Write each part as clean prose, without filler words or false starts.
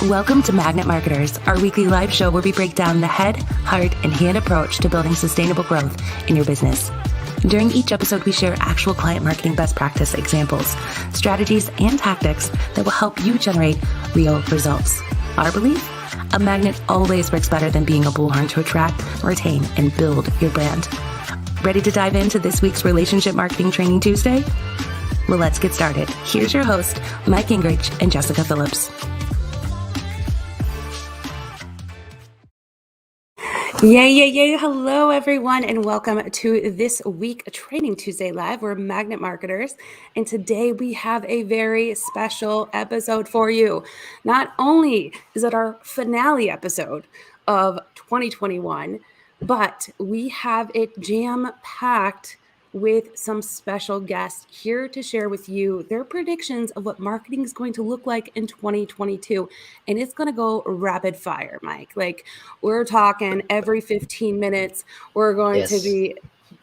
Welcome to Magnet Marketers, our weekly live show where we break down the head, heart, and hand approach to building sustainable growth in your business. During each episode, we share actual client marketing best practice examples, strategies, and tactics that will help you generate real results. Our belief? A magnet always works better than being a bullhorn to attract, retain, and build your brand. Ready to dive into this week's Relationship Marketing Training Tuesday? Well, let's get started. Here's your host, Mike Gingrich and Jessica Phillips. Yay. Hello, everyone, and welcome to this week Training Tuesday Live. We're Magnet Marketers, and today we have a very special episode for you. Not only is it our finale episode of 2021, but we have it jam-packed with some special guests here to share with you their predictions of what marketing is going to look like in 2022. And it's going to go rapid fire, Mike. Like, we're talking every 15 minutes, we're going to be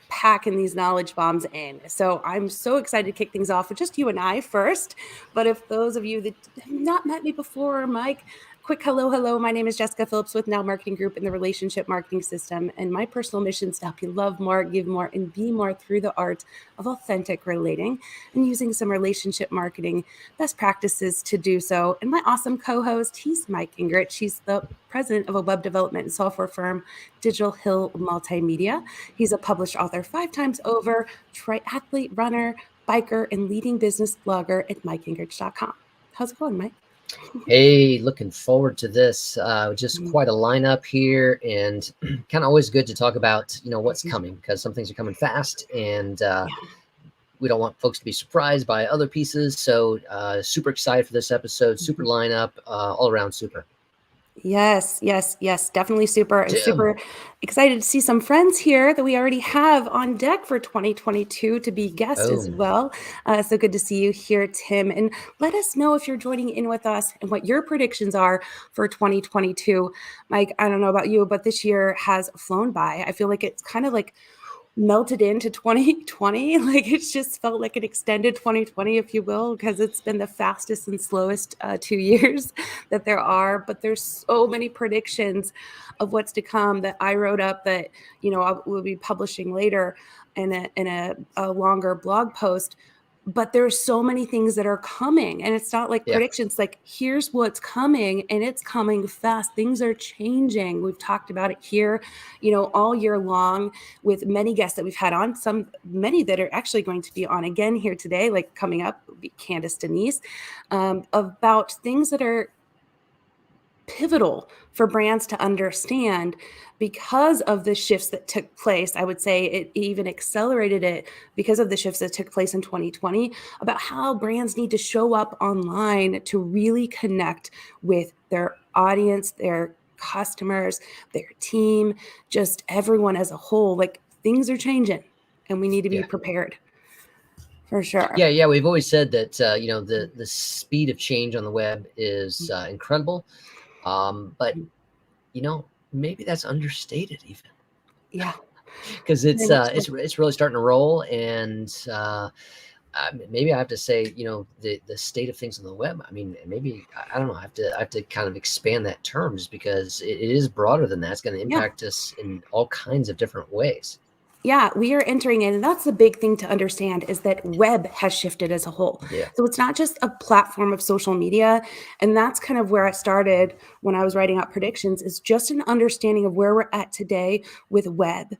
packing these knowledge bombs in. So I'm so excited to kick things off with just you and I first. But if those of you that have not met me before, Mike, quick hello. My name is Jessica Phillips with Now Marketing Group in the Relationship Marketing System. And my personal mission is to help you love more, give more, and be more through the art of authentic relating and using some relationship marketing best practices to do so. And my awesome co-host, he's Mike Gingrich. He's the president of a web development and software firm, Digital Hill Multimedia. He's a published author 5 times over, triathlete, runner, biker, and leading business blogger at MikeGingrich.com. How's it going, Mike? Hey, looking forward to this. Just quite a lineup here, and kind of always good to talk about, what's coming, because some things are coming fast, and we don't want folks to be surprised by other pieces. So super excited for this episode, super lineup, all around super. Yes, definitely super. Super excited to see some friends here that we already have on deck for 2022 to be guests as well. So good to see you here, Tim. And let us know if you're joining in with us and what your predictions are for 2022. Mike, I don't know about you, but this year has flown by. I feel like it's kind of like melted into 2020. Like, it's just felt like an extended 2020, if you will, because it's been the fastest and slowest 2 years that there are. But there's so many predictions of what's to come that I wrote up that, we'll be publishing later in a longer blog post. But there's so many things that are coming, and it's not like predictions, like here's what's coming, and it's coming fast. Things are changing. We've talked about it here, all year long with many guests that we've had on, many that are actually going to be on again here today, like coming up will be Candace Denise, about things that are pivotal for brands to understand because of the shifts that took place. I would say it even accelerated it because of the shifts that took place in 2020 about how brands need to show up online to really connect with their audience, their customers, their team, just everyone as a whole. Like, things are changing and we need to be prepared. For sure. Yeah. We've always said that, the speed of change on the web is incredible. But maybe that's understated even. Yeah. Because it's really starting to roll, and maybe I have to say, the state of things on the web. I mean, maybe I don't know. I have to kind of expand that term, just because it is broader than that. It's going to impact us in all kinds of different ways. Yeah, we are entering in, and that's the big thing to understand, is that web has shifted as a whole. Yeah. So it's not just a platform of social media. And that's kind of where I started when I was writing out predictions, is just an understanding of where we're at today with web.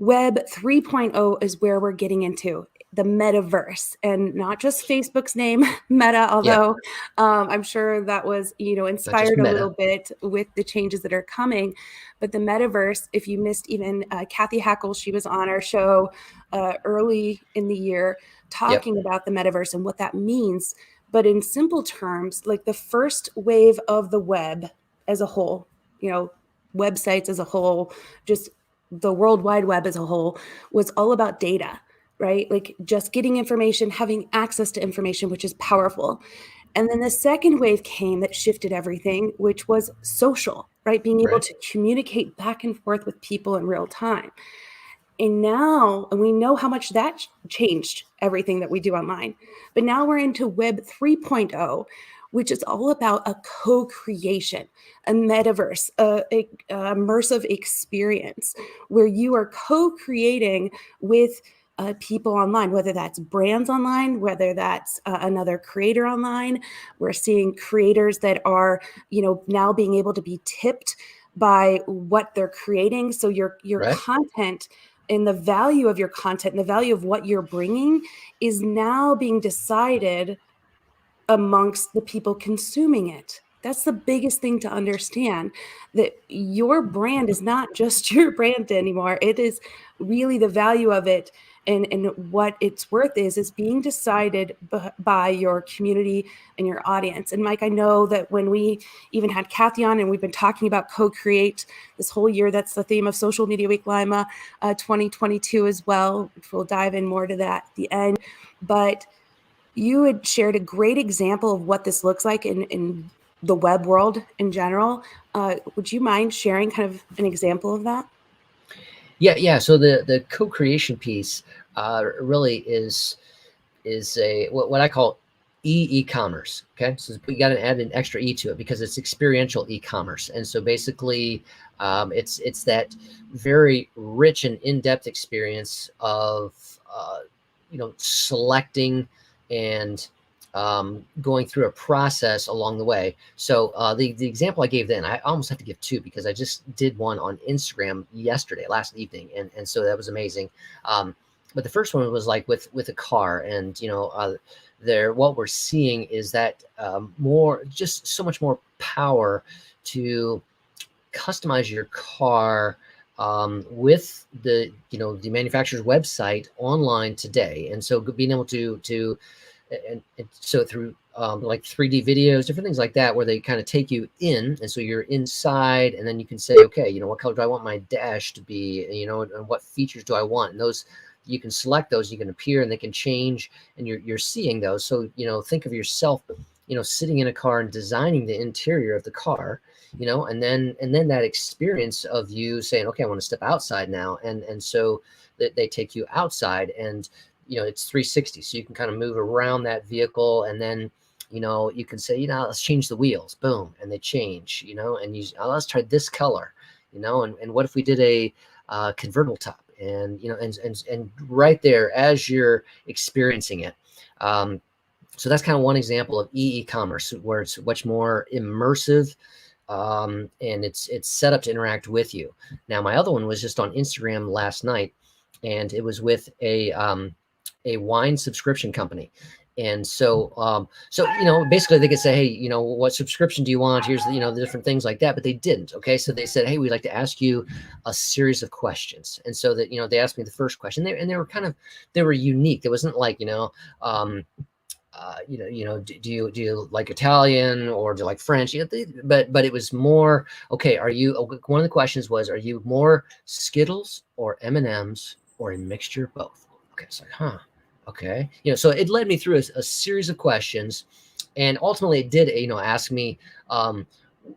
Web 3.0 is where we're getting into the metaverse, and not just Facebook's name, Meta, although I'm sure that was, inspired a little bit with the changes that are coming. But the metaverse, if you missed even Kathy Hackle, she was on our show early in the year talking about the metaverse and what that means. But in simple terms, like the first wave of the web as a whole, websites as a whole, just the World Wide Web as a whole, was all about data, right? Like just getting information, having access to information, which is powerful. And then the second wave came that shifted everything, which was social, right? Being able to communicate back and forth with people in real time. And now, and we know how much that changed everything that we do online. But now we're into Web 3.0, which is all about a co-creation, a metaverse, a immersive experience where you are co-creating with people online, whether that's brands online, whether that's another creator online. We're seeing creators that are, now being able to be tipped by what they're creating. So your content and the value of your content and the value of what you're bringing is now being decided amongst the people consuming it. That's the biggest thing to understand, that your brand is not just your brand anymore. It is really the value of it and what its worth is being decided by your community and your audience. And Mike, I know that when we even had Kathy on and we've been talking about co-create this whole year, that's the theme of Social Media Week Lima 2022 as well, which we'll dive in more to that at the end. But you had shared a great example of what this looks like in the web world in general. Would you mind sharing kind of an example of that? Yeah. So the co-creation piece really is a what I call e-commerce. Okay, so we got to add an extra e to it because it's experiential e-commerce, and so basically it's that very rich and in-depth experience of selecting and going through a process along the way. So the example I gave then, I almost have to give two because I just did one on Instagram last evening, and so that was amazing. But the first one was like with a car, and there what we're seeing is that just so much more power to customize your car with the manufacturer's website online today. And so being able to and so through like 3D videos, different things like that, where they kind of take you in, and so you're inside, and then you can say, okay, what color do I want my dash to be, and what features do I want, and those you can select those, you can appear, and they can change, and you're seeing those. So think of yourself sitting in a car and designing the interior of the car, and then that experience of you saying, okay, I want to step outside now, and so they take you outside, and it's 360, so you can kind of move around that vehicle, and then you can say, let's change the wheels, boom, and they change, and let's try this color, and what if we did a convertible top, and and right there as you're experiencing it. So that's kind of one example of e-commerce where it's much more immersive, and it's set up to interact with you. Now, my other one was just on Instagram last night, and it was with a wine subscription company. And so basically they could say, hey, what subscription do you want? Here's the different things like that, but they didn't. Okay, so they said, hey, we'd like to ask you a series of questions. And so that they asked me the first question, they were unique. It wasn't like do you like Italian, or do you like French? But it was more, okay, one of the questions was, are you more Skittles or M&Ms, or a mixture of both? Okay, it's like, okay, so it led me through a series of questions, and ultimately it did ask me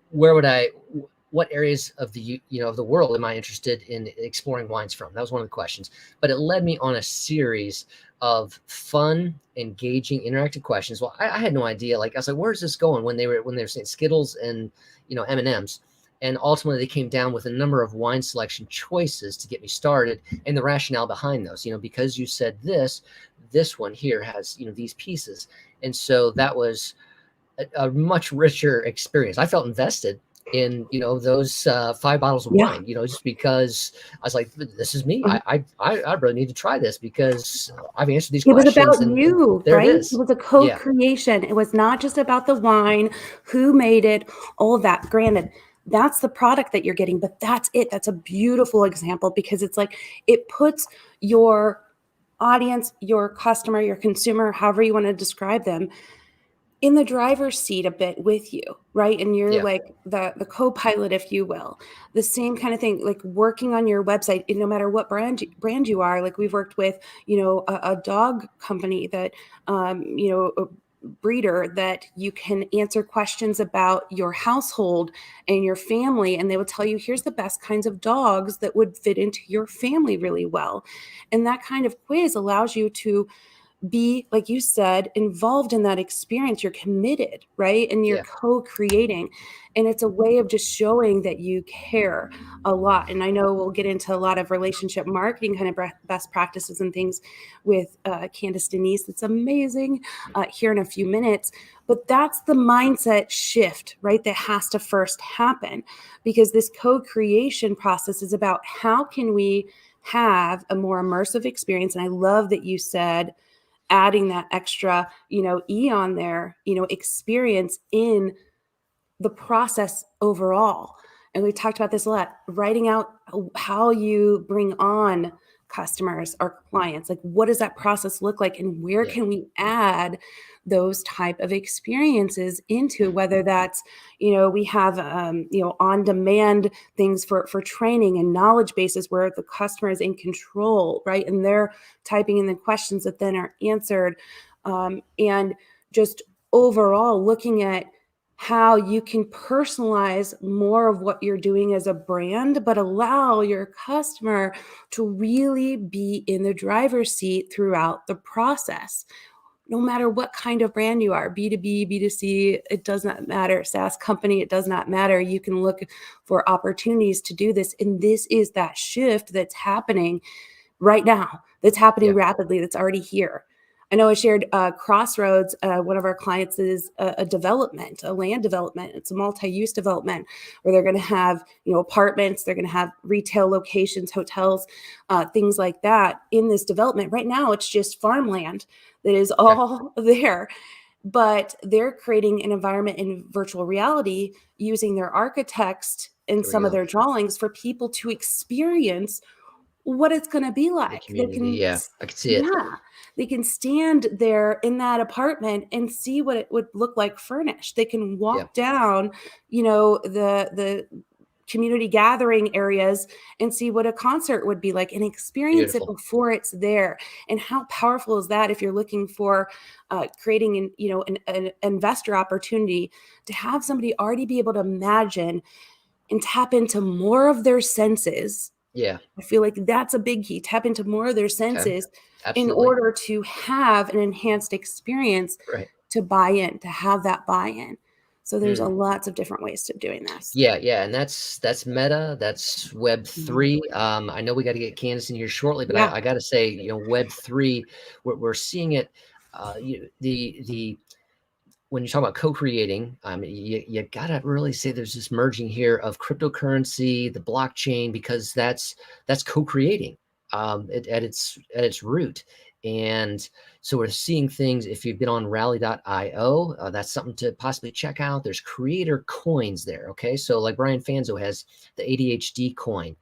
what areas of the of the world am I interested in exploring wines from. That was one of the questions, but it led me on a series of fun, engaging, interactive questions. Well, I had no idea. Like, I was like, where's this going? When they were saying Skittles and M&Ms, and ultimately they came down with a number of wine selection choices to get me started, and the rationale behind those. Because you said this one here has these pieces, and so that was a much richer experience. I felt invested in, those 5 bottles of wine, just because I was like, this is me. I really need to try this because I've answered these It was questions, about and you, there it right? It is. was a Yeah. co-creation. It was not just about the wine, who made it, all of that. Granted, that's the product that you're getting, but that's it. That's a beautiful example because it's like it puts your audience, your customer, your consumer, however you want to describe them, in the driver's seat a bit with you, right? And you're like the co-pilot, if you will. The same kind of thing, like working on your website, no matter what brand you are. Like we've worked with, a dog company that, a breeder that you can answer questions about your household and your family, and they will tell you, here's the best kinds of dogs that would fit into your family really well. And that kind of quiz allows you to be, like you said, involved in that experience. You're committed, right? And you're co-creating. And it's a way of just showing that you care a lot. And I know we'll get into a lot of relationship marketing kind of best practices and things with Candace Denise. It's amazing here in a few minutes. But that's the mindset shift, right? That has to first happen, because this co-creation process is about how can we have a more immersive experience. And I love that you said, adding that extra, E on there, experience in the process overall. And we talked about this a lot, writing out how you bring on customers or clients. Like, what does that process look like? And where can we add those type of experiences into, whether that's, we have, on demand things for training and knowledge bases where the customer is in control, right? And they're typing in the questions that then are answered. And just overall looking at how you can personalize more of what you're doing as a brand, but allow your customer to really be in the driver's seat throughout the process. No matter what kind of brand you are, B2B, B2C, it does not matter. SaaS company, it does not matter. You can look for opportunities to do this. And this is that shift that's happening right now, that's happening rapidly, that's already here. I know I shared Crossroads. One of our clients is a development, a land development. It's a multi-use development where they're going to have, apartments. They're going to have retail locations, hotels, things like that in this development. Right now, it's just farmland that is all there. But they're creating an environment in virtual reality using their architects and some of their drawings for people to experience what it's going to be like. The community, I can see it. They can stand there in that apartment and see what it would look like furnished. They can walk down, the community gathering areas and see what a concert would be like and experience it before it's there. And how powerful is that if you're looking for creating an investor opportunity, to have somebody already be able to imagine and tap into more of their senses. I feel like that's a big key. Tap into more of their senses in order to have an enhanced experience, to buy in, to have that buy-in. So there's lots of different ways to doing this. And that's Meta, that's Web3. I know we got to get Candace in here shortly, but I got to say, Web3, we're seeing it. When you talk about co-creating, you gotta really say there's this merging here of cryptocurrency, the blockchain, because that's co-creating at its root. And so we're seeing things. If you've been on rally.io, that's something to possibly check out. There's creator coins there. Okay, so like Brian Fanzo has the ADHD coin.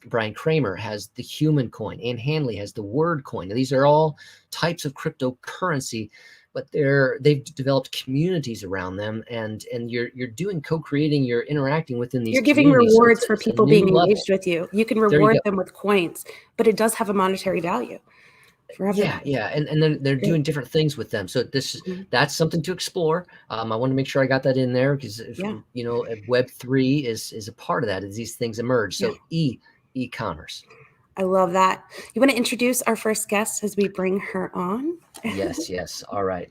Brian Kramer has the human coin. Ann Hanley has the word coin. Now, these are all types of cryptocurrency, but they've developed communities around them, and you're doing co-creating, you're interacting within these. You're giving rewards for people being engaged with you. You can reward them with coins, but it does have a monetary value for everybody. And then they're doing different things with them. So that's something to explore. I want to make sure I got that in there because Web3 is a part of that as these things emerge. So e-commerce. I love that. You want to introduce our first guest as we bring her on? Yes. All right.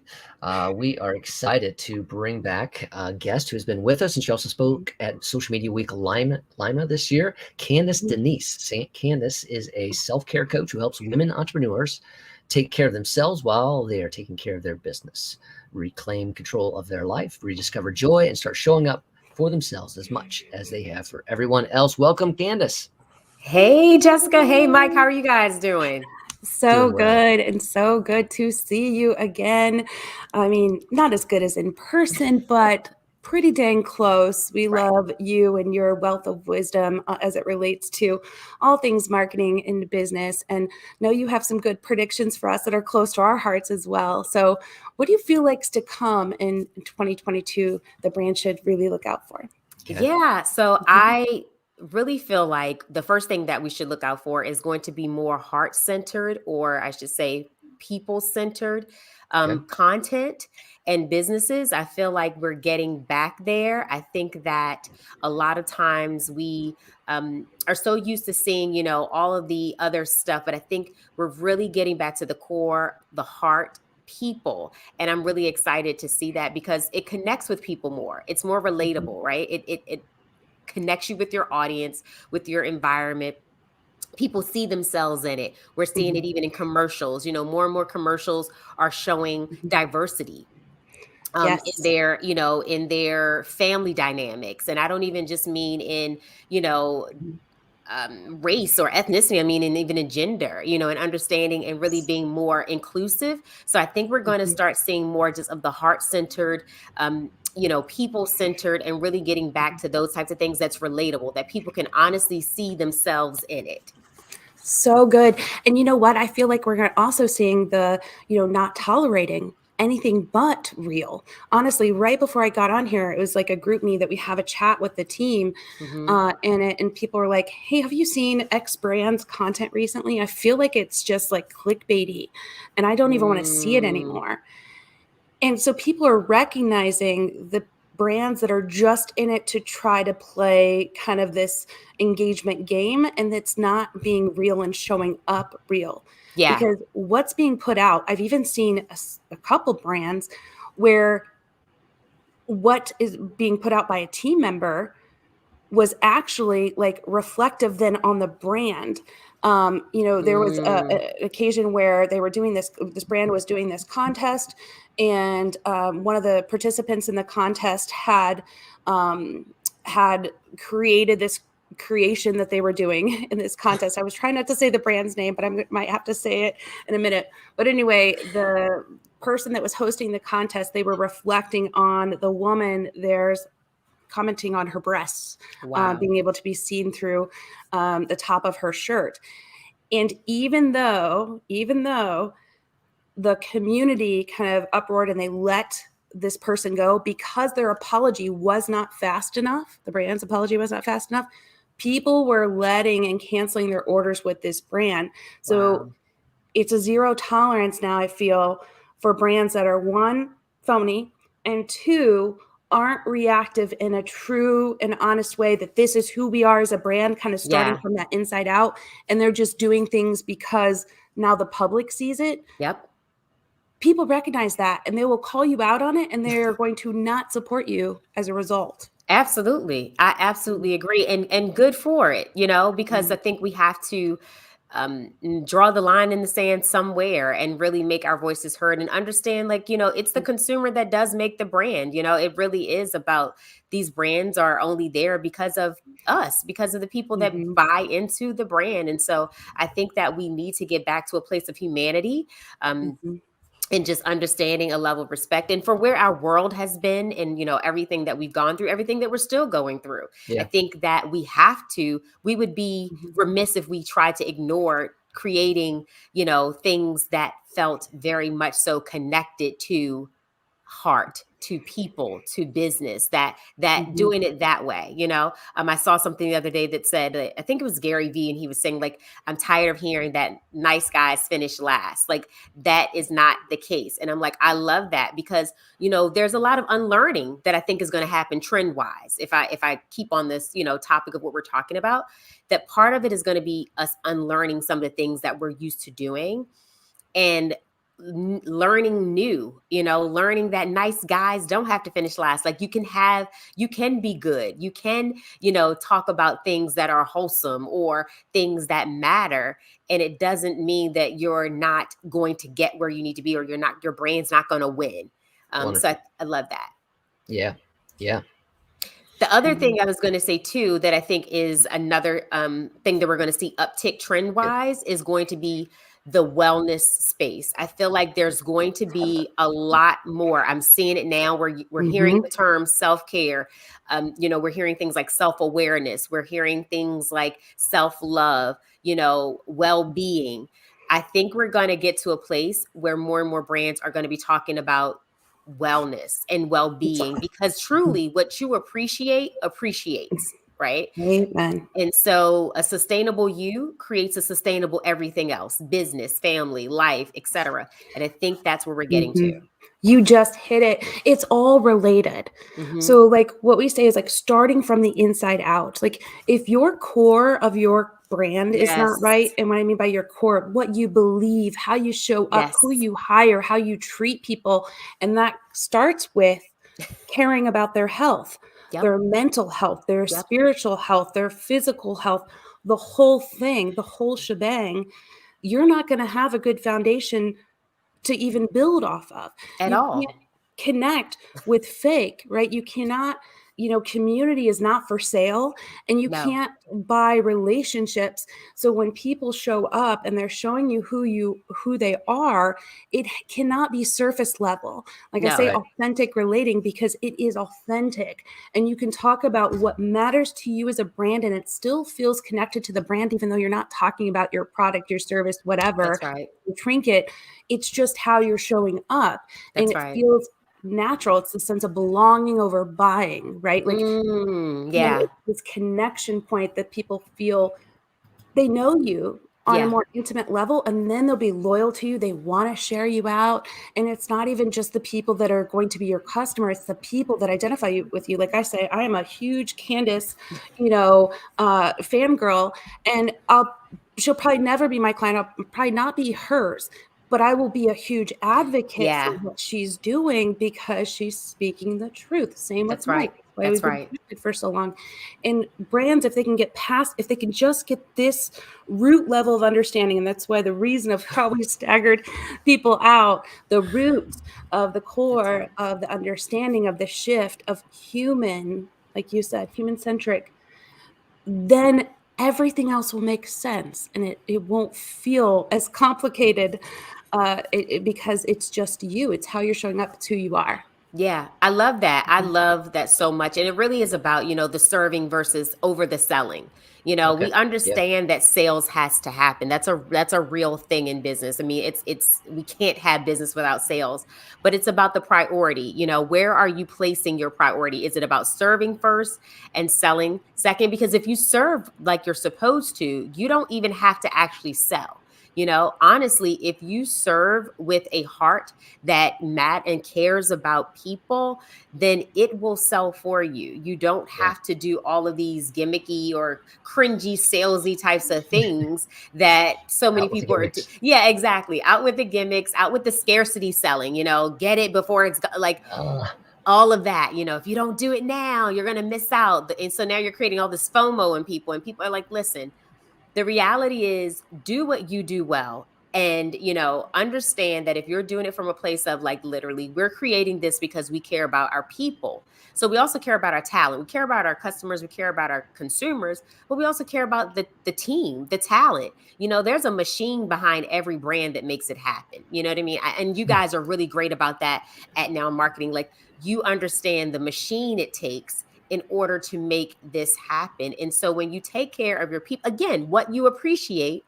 We are excited to bring back a guest who has been with us, and she also spoke at Social Media Week Lima this year, Candace Denise. Candace is a self-care coach who helps women entrepreneurs take care of themselves while they are taking care of their business, reclaim control of their life, rediscover joy, and start showing up for themselves as much as they have for everyone else. Welcome, Candace. Hey, Jessica. Hey, Mike. How are you guys doing? So good, and so good to see you again. I mean, not as good as in person, but pretty dang close. We love you and your wealth of wisdom as it relates to all things marketing and business. And know you have some good predictions for us that are close to our hearts as well. So, what do you feel like's to come in 2022 the brand should really look out for? Okay. Yeah. So I really feel like the first thing that we should look out for is going to be more heart centered, or I should say, people centered content and businesses. I feel like we're getting back there. I think that a lot of times we are so used to seeing, all of the other stuff, but I think we're really getting back to the core, the heart, people. And I'm really excited to see that because it connects with people more. It's more relatable, right? It connects you with your audience, with your environment. People see themselves in it. We're seeing it even in commercials. More and more commercials are showing diversity in their, in their family dynamics. And I don't even just mean in, race or ethnicity. I mean, and even in gender, and understanding and really being more inclusive. So I think we're going to start seeing more just of the heart-centered, people-centered, and really getting back to those types of things that's relatable, that people can honestly see themselves in it. So good. And you know what? I feel like we're also seeing the, not tolerating anything but real. Honestly, right before I got on here, it was like a group me that we have a chat with the team and people were like, hey, have you seen X brand's content recently? I feel like it's just like clickbaity and I don't even want to see it anymore. And so people are recognizing the brands that are just in it to try to play kind of this engagement game, and it's not being real and showing up real. Yeah. Because what's being put out, I've even seen a couple brands where what is being put out by a team member was actually like reflective then on the brand. There was an occasion where they were doing this brand was doing this contest, and one of the participants in the contest had created this creation that they were doing in this contest. I was trying not to say the brand's name, but I might have to say it in a minute. But anyway, the person that was hosting the contest, they were reflecting on the woman there's commenting on her breasts, being able to be seen through the top of her shirt. And even though the community kind of uproared and they let this person go because their apology was not fast enough, the brand's apology was not fast enough, people were letting and canceling their orders with this brand. So it's a zero tolerance now, I feel, for brands that are one, phony, and two, aren't reactive in a true and honest way that this is who we are as a brand, kind of starting from that inside out. And they're just doing things because now the public sees it. Yep. People recognize that and they will call you out on it and they're going to not support you as a result. Absolutely. I absolutely agree. And good for it, because I think we have to draw the line in the sand somewhere and really make our voices heard and understand, it's the consumer that does make the brand. It really is about, these brands are only there because of us, because of the people that buy into the brand. And so I think that we need to get back to a place of humanity. And just understanding a level of respect, and for where our world has been, and everything that we've gone through, everything that we're still going through. I think that we would be remiss if we tried to ignore creating things that felt very much so connected to heart, to people, to business, that doing it that way. I saw something the other day that said, I think it was Gary Vee, and he was saying, like, I'm tired of hearing that nice guys finish last. Like, that is not the case. And I'm like, I love that, because there's a lot of unlearning that I think is going to happen trend wise. If I keep on this topic of what we're talking about, that part of it is going to be us unlearning some of the things that we're used to doing, and learning new, learning that nice guys don't have to finish last. Like, you can be good. You can, talk about things that are wholesome or things that matter. And it doesn't mean that you're not going to get where you need to be, or your brand's not going to win. So I love that. Yeah. The other thing I was going to say too, that I think is another thing that we're going to see uptick trend wise is going to be the wellness space. I feel like there's going to be a lot more. I'm seeing it now where we're hearing the term self-care. We're hearing things like self-awareness. We're hearing things like self-love, well-being. I think we're going to get to a place where more and more brands are going to be talking about wellness and well-being, because truly what you appreciate appreciates, right? Amen. And so a sustainable you creates a sustainable everything else, business, family, life, etc. And I think that's where we're getting to. You just hit it. It's all related. So like what we say is like starting from the inside out. Like if your core of your brand is not right, and what I mean by your core, what you believe, how you show up, who you hire, how you treat people, and that starts with caring about their health, their mental health, their spiritual health, their physical health, the whole thing, the whole shebang. You're not going to have a good foundation to even build off of. At You all. can't connect with fake, right? You cannot, community is not for sale, and you can't buy relationships. So when people show up and they're showing you who they are, it cannot be surface level. Like I say, authentic relating, because it is authentic. And you can talk about what matters to you as a brand, and it still feels connected to the brand, even though you're not talking about your product, your service, whatever. That's right. Your trinket. It's just how you're showing up. That's and it right. feels natural. It's the sense of belonging over buying, right? Like it's this connection point that people feel they know you on a more intimate level, and then they'll be loyal to you. They want to share you out. And it's not even just the people that are going to be your customer. It's the people that identify with you. Like I say, I am a huge Candace, fangirl, and she'll probably never be my client. I'll probably not be hers, but I will be a huge advocate for what she's doing because she's speaking the truth. Same with Mike. That's why we've been connected for so long. And brands, if they can just get this root level of understanding, and that's why the reason of how we staggered people out, the roots of the core of the understanding of the shift of human, like you said, human-centric, then everything else will make sense, and it won't feel as complicated because it's just you. It's how you're showing up. It's who you are. Yeah, I love that. I love that so much. And it really is about, the serving versus over the selling. We understand that sales has to happen. That's a real thing in business. I mean, it's we can't have business without sales, but it's about the priority. Where are you placing your priority? Is it about serving first and selling second? Because if you serve like you're supposed to, you don't even have to actually sell. Honestly, if you serve with a heart that and cares about people, then it will sell for you. You don't have to do all of these gimmicky or cringy, salesy types of things that so many people are. Yeah, exactly. Out with the gimmicks, out with the scarcity selling, get it before it's like all of that. If you don't do it now, you're going to miss out. And so now you're creating all this FOMO in people, and people are like, listen, the reality is do what you do well. And, understand that if you're doing it from a place of like, literally, we're creating this because we care about our people. So we also care about our talent. We care about our customers. We care about our consumers, but we also care about the team, the talent. There's a machine behind every brand that makes it happen. You know what I mean? And you guys are really great about that at Now Marketing. Like, you understand the machine it takes in order to make this happen. And so when you take care of your people, again, what you appreciate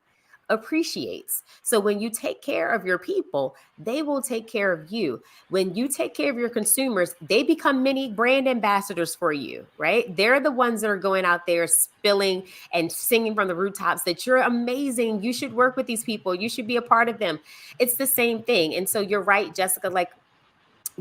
appreciates. So when you take care of your people, they will take care of you. When you take care of your consumers, they become mini brand ambassadors for you, right? They're the ones that are going out there spilling and singing from the rooftops that you're amazing. You should work with these people. You should be a part of them. It's the same thing. And so you're right, Jessica, like,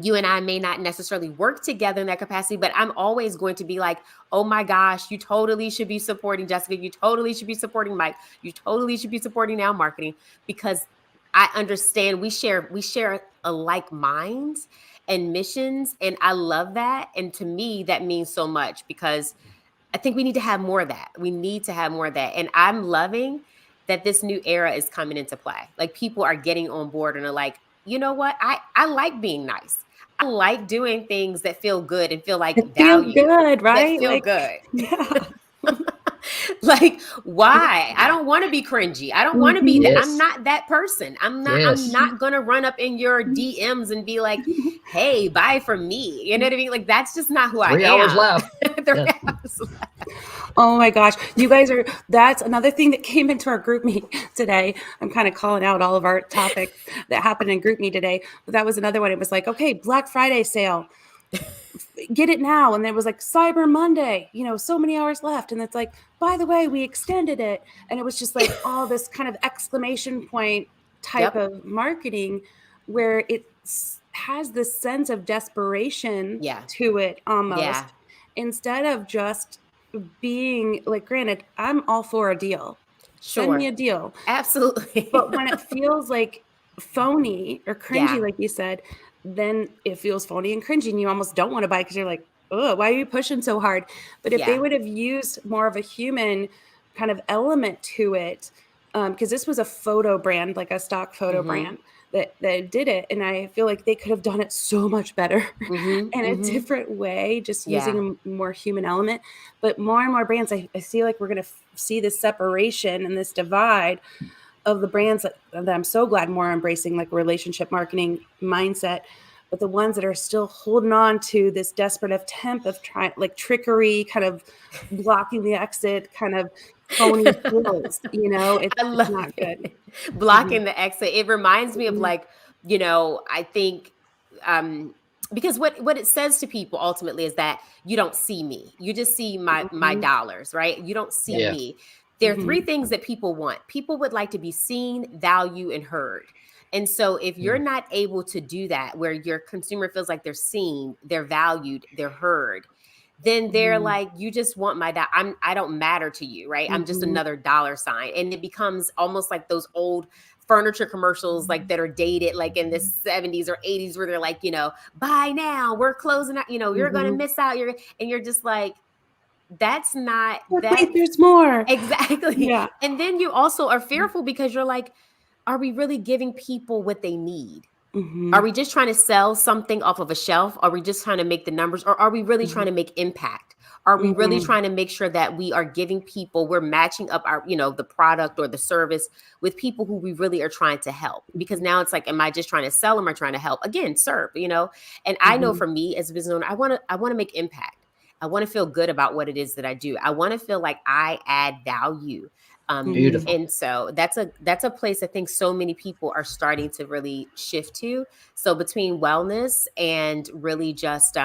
you and I may not necessarily work together in that capacity, but I'm always going to be like, oh my gosh, you totally should be supporting Jessica. You totally should be supporting Mike. You totally should be supporting Now Marketing, because I understand we share alike minds and missions. And I love that. And to me, that means so much, because I think we need to have more of that. We need to have more of that. And I'm loving that this new era is coming into play. Like, people are getting on board and are like, you know what? I like being nice. I like doing things that feel good and feel like It feels value, good, that right? feel Like, good. yeah. Like, why? I don't want to be cringy. I don't want to be Mhm. that. I'm Yes. not that person. I'm Yes. not gonna run up in your DMs and be like, hey, buy from me. You know what I mean? Like, that's just not who I 3 hours am. left. 3 Yeah. hours left. Oh my gosh. You guys are, that's another thing that came into our group meet today. I'm kind of calling out all of our topics that happened in group meet today. But that was another one. It was like, okay, Black Friday sale, get it now. And there was like Cyber Monday, so many hours left. And it's like, by the way, we extended it. And it was just like all this kind of exclamation point type Yep. of marketing where it has this sense of desperation Yeah. to it almost, Yeah. instead of just being like, granted, I'm all for a deal. Send me Sure. a deal. Absolutely. But when it feels like phony or cringy, Yeah. like you said, then it feels phony and cringy, and you almost don't want to buy because you're like, oh, why are you pushing so hard? But if they Yeah. would have used more of a human kind of element to it, because this was a photo brand, like a stock photo Mm-hmm. brand that did it, and I feel like they could have done it so much better Mm-hmm. in a Mm-hmm. different way, just Yeah. using a more human element. But more and more brands, I feel like we're going to see this separation and this divide of the brands that I'm so glad more embracing, like relationship marketing mindset, but the ones that are still holding on to this desperate attempt of trying, like trickery, kind of blocking the exit, kind of phony feels, I it's love not good. it. Mhm. Blocking the exit. It reminds me of Mhm. like, I think um because what it says to people ultimately is that you don't see me. You just see my Mhm. dollars, right? You don't see Yeah. me. There are three Mhm. things that people want. People would like to be seen, valued, and heard. And so if you're Mm. not able to do that where your consumer feels like they're seen, they're valued, they're heard, then they're Mhm. like, you just want my I don't matter to you, right? I'm just Mhm. another dollar sign. And it becomes almost like those old furniture commercials like that are dated like in the 70s or 80s where they're like, buy now, we're closing out, you're gonna Mhm. miss out. And you're just like, that's not But that wait, there's more. exactly. Yeah. And then you also are fearful because you're like, are we really giving people what they need? Are Mhm. we just trying to sell something off of a shelf? Are we just trying to make the numbers? Or are we really trying Mhm. to make impact? Are we really Mhm. trying to make sure that we are giving people, we're matching up our, the product or the service with people who we really are trying to help? Because Mhm. now it's like, am I just trying to sell them or trying to help? Again, serve. And I know Mhm. for me as a business owner, I want to make impact. I want to feel good about what it is that I do. I want to feel like I add value. Mhm. Beautiful. And so that's a place I think so many people are starting to really shift to. So between wellness and really just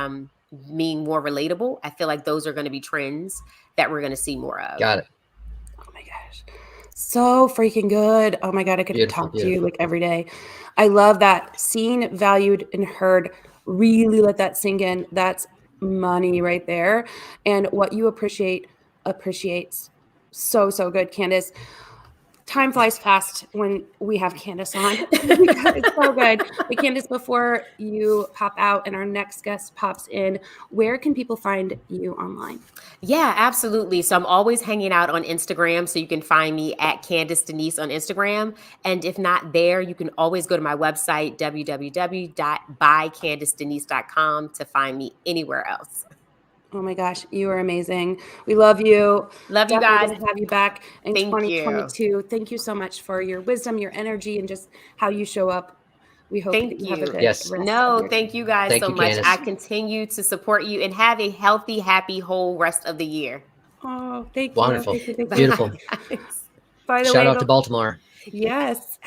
being more relatable, I feel like those are going to be trends that we're going to see more of. Got it. Oh my gosh. So freaking good. Oh my God, I could Beautiful. talk to you Beautiful. like every day. I love that. Seen, valued, and heard. Really let that sink in. That's money right there. And what you appreciates. So, so good, Candace. Time flies fast when we have Candace on because it's so good. But Candace, before you pop out and our next guest pops in, where can people find you online? Yeah, absolutely. So I'm always hanging out on Instagram. So you can find me at Candace Denise on Instagram. And if not there, you can always go to my website, www.bycandicedenice.com, to find me anywhere else. Oh my gosh, you are amazing. We love you. Love you Definitely guys. going to have you back in Thank you. 2022. Thank you so much for your wisdom, your energy, and just how you show up. We hope that Thank you have a you. good Yes. rest of No, your day. thank you guys Thank so you, much. I Candace. continue to support you and have a healthy, happy, whole rest of the year. Oh, thank you. Wonderful. Thank you. Thank you. Beautiful. Bye, guys. By the Shout way, out to Baltimore. yes.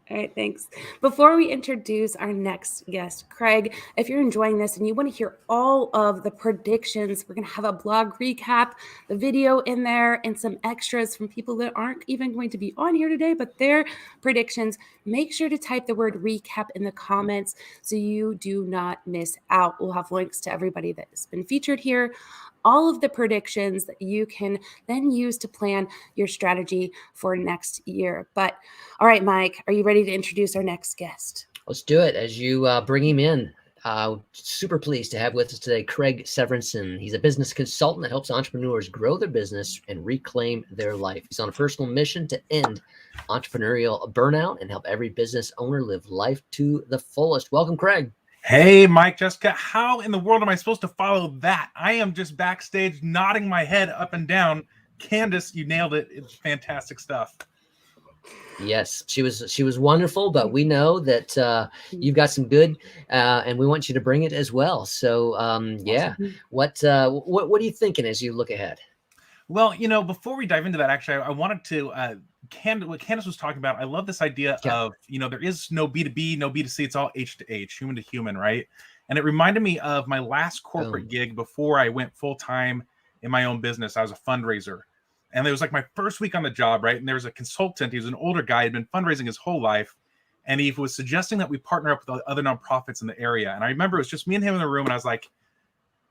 All right, thanks. Before we introduce our next guest, Craig, if you're enjoying this and you want to hear all of the predictions, we're going to have a blog recap, the video in there, and some extras from people that aren't even going to be on here today, but their predictions. Make sure to type the word recap in the comments so you do not miss out. We'll have links to everybody that has been featured here, all of the predictions that you can then use to plan your strategy for next year. But all right, Mike, are you ready to introduce our next guest? Let's do it as you bring him in. Super pleased to have with us today Craig Severinsen. He's a business consultant that helps entrepreneurs grow their business and reclaim their life. He's on a personal mission to end entrepreneurial burnout and help every business owner live life to the fullest. Welcome, Craig. Hey, Mike, Jessica, how in the world am I supposed to follow that? I am just backstage nodding my head up and down. Candace, you nailed it. It's fantastic stuff. Yes, she was wonderful, but we know that you've got some good, and we want you to bring it as well. So, yeah, what are you thinking as you look ahead? Well, before we dive into that, actually, I wanted to what Candace was talking about. I love this idea of, there is no B2B, no B2C. It's all H to H, human to human, right? And it reminded me of my last corporate gig before I went full time in my own business. I was a fundraiser. And it was like my first week on the job, right? And there was a consultant. He was an older guy. He'd been fundraising his whole life. And he was suggesting that we partner up with other nonprofits in the area. And I remember it was just me and him in the room. And I was like,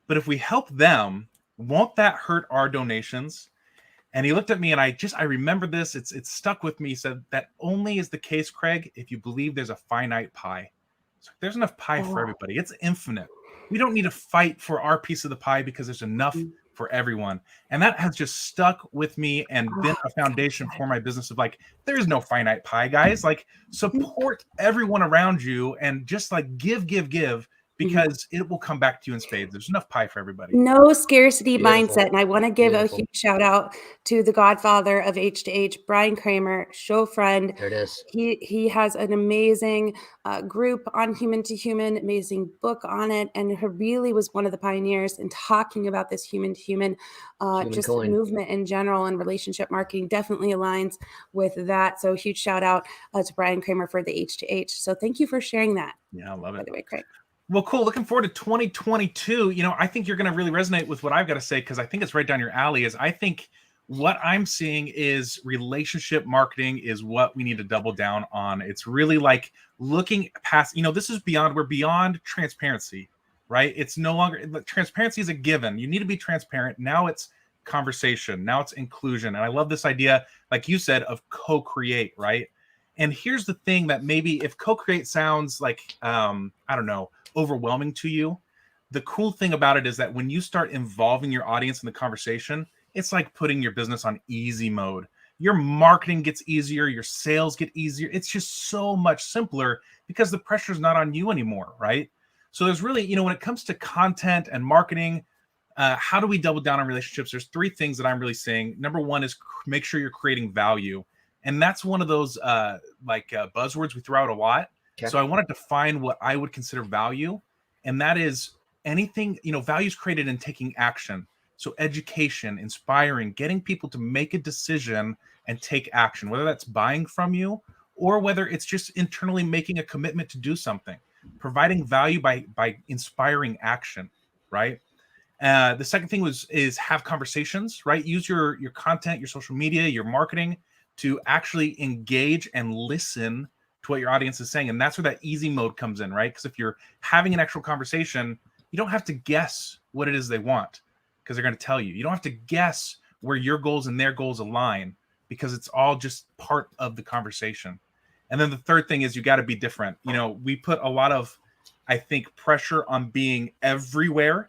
but if we help them, won't that hurt our donations? And he looked at me and I remember this. It's stuck with me. He said, that only is the case, Craig, if you believe there's a finite pie. So there's enough pie for everybody. It's infinite. We don't need to fight for our piece of the pie because there's enough for everyone. And that has just stuck with me and been a foundation for my business of like, there is no finite pie, guys. Like, support everyone around you and just like give, because it will come back to you in spades. There's enough pie for everybody. No scarcity mindset. And I want to give a huge shout out to the godfather of H to H, Brian Kramer, show friend. There it is. He has an amazing group on human to human, amazing book on it. And he really was one of the pioneers in talking about this human to human, just movement in general, and relationship marketing definitely aligns with that. So huge shout out to Brian Kramer for the H to H. So thank you for sharing that. Yeah, I love it. By the way, Craig. Well, cool. Looking forward to 2022. I think you're going to really resonate with what I've got to say, because I think it's right down your alley. Is I think what I'm seeing is relationship marketing is what we need to double down on. It's really like looking past, this is we're beyond transparency, right? It's no longer, transparency is a given. You need to be transparent. Now it's conversation. Now it's inclusion. And I love this idea, like you said, of co-create, right? And here's the thing that maybe if co-create sounds like, I don't know, overwhelming to you, the cool thing about it is that when you start involving your audience in the conversation, it's like putting your business on easy mode. Your marketing gets easier, your sales get easier. It's just so much simpler because the pressure's not on you anymore, right? So there's really, when it comes to content and marketing, how do we double down on relationships? There's three things that I'm really seeing. Number one is make sure you're creating value. And that's one of those buzzwords we throw out a lot. Okay. So I wanted to find what I would consider value. And that is anything, value is created in taking action. So education, inspiring, getting people to make a decision and take action, whether that's buying from you or whether it's just internally making a commitment to do something, providing value by inspiring action, right? The second thing is have conversations, right? Use your content, your social media, your marketing to actually engage and listen to what your audience is saying. And that's where that easy mode comes in, right? Because if you're having an actual conversation, you don't have to guess what it is they want because they're going to tell you. You don't have to guess where your goals and their goals align because it's all just part of the conversation. And then the third thing is you got to be different. We put a lot of, I think, pressure on being everywhere.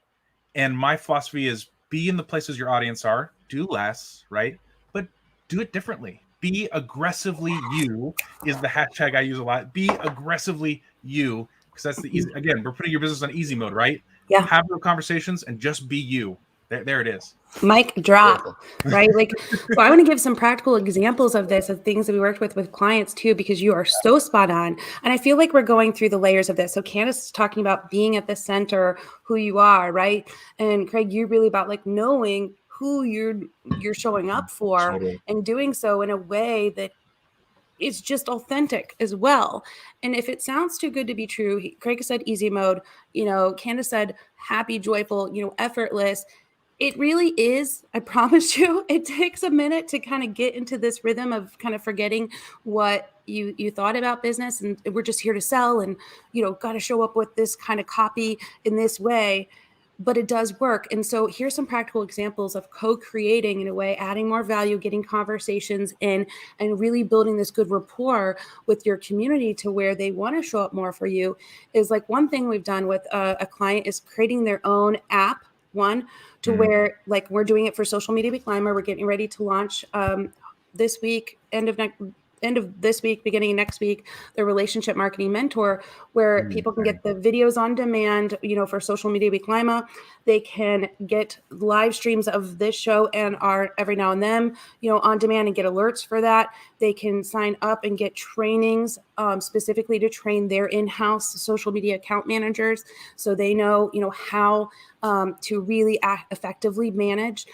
And my philosophy is be in the places your audience are, do less, right? But do it differently. Be aggressively you is the hashtag I use a lot. Be aggressively you, because that's the easy. Again, we're putting your business on easy mode, right? Yeah. Have no conversations and just be you. There it is. Mic drop, right? So I want to give some practical examples of this, of things that we worked with clients too, because you are so spot on. And I feel like we're going through the layers of this. So Candace is talking about being at the center, who you are, right? And Craig, you're really about knowing who you're showing up for and doing so in a way that is just authentic as well. And if it sounds too good to be true, Craig said easy mode, Candace said happy, joyful, effortless. It really is. I promise you, it takes a minute to kind of get into this rhythm of kind of forgetting what you thought about business. And we're just here to sell and, got to show up with this kind of copy in this way. but it does work. And so here's some practical examples of co-creating in a way, adding more value, getting conversations in, and really building this good rapport with your community to where they want to show up more for you. Is like one thing we've done with a client is creating their own app, to where like we're doing it for Social Media Week Lima. We're getting ready to launch this week, end of this week, beginning of next week, the relationship marketing mentor, where people can get the videos on demand, for Social Media Week Lima. They can get live streams of this show and our Every Now and Then, on demand and get alerts for that. They can sign up and get trainings specifically to train their in-house social media account managers, so they know, how to really effectively manage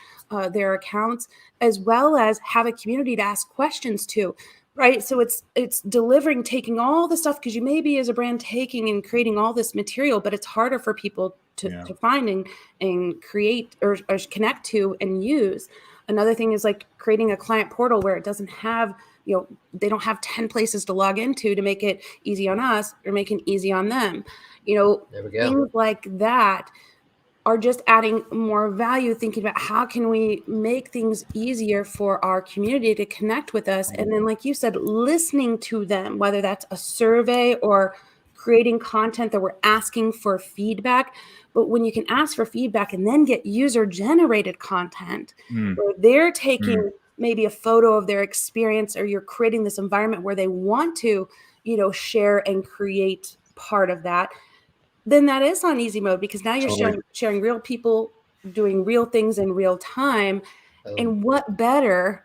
their accounts, as well as have a community to ask questions to. Right. So it's delivering, taking all the stuff, because you may be as a brand taking and creating all this material, but it's harder for people to find and create or connect to and use. Another thing is like creating a client portal where it doesn't have, they don't have 10 places to log into to make it easy on us or make it easy on them. There we go. Things like that are just adding more value, thinking about how can we make things easier for our community to connect with us. And then, like you said, listening to them, whether that's a survey or creating content that we're asking for feedback. But when you can ask for feedback and then get user-generated content where they're taking maybe a photo of their experience, or you're creating this environment where they want to, share and create part of that, then that is on easy mode, because now you're sharing real people doing real things in real time. And what better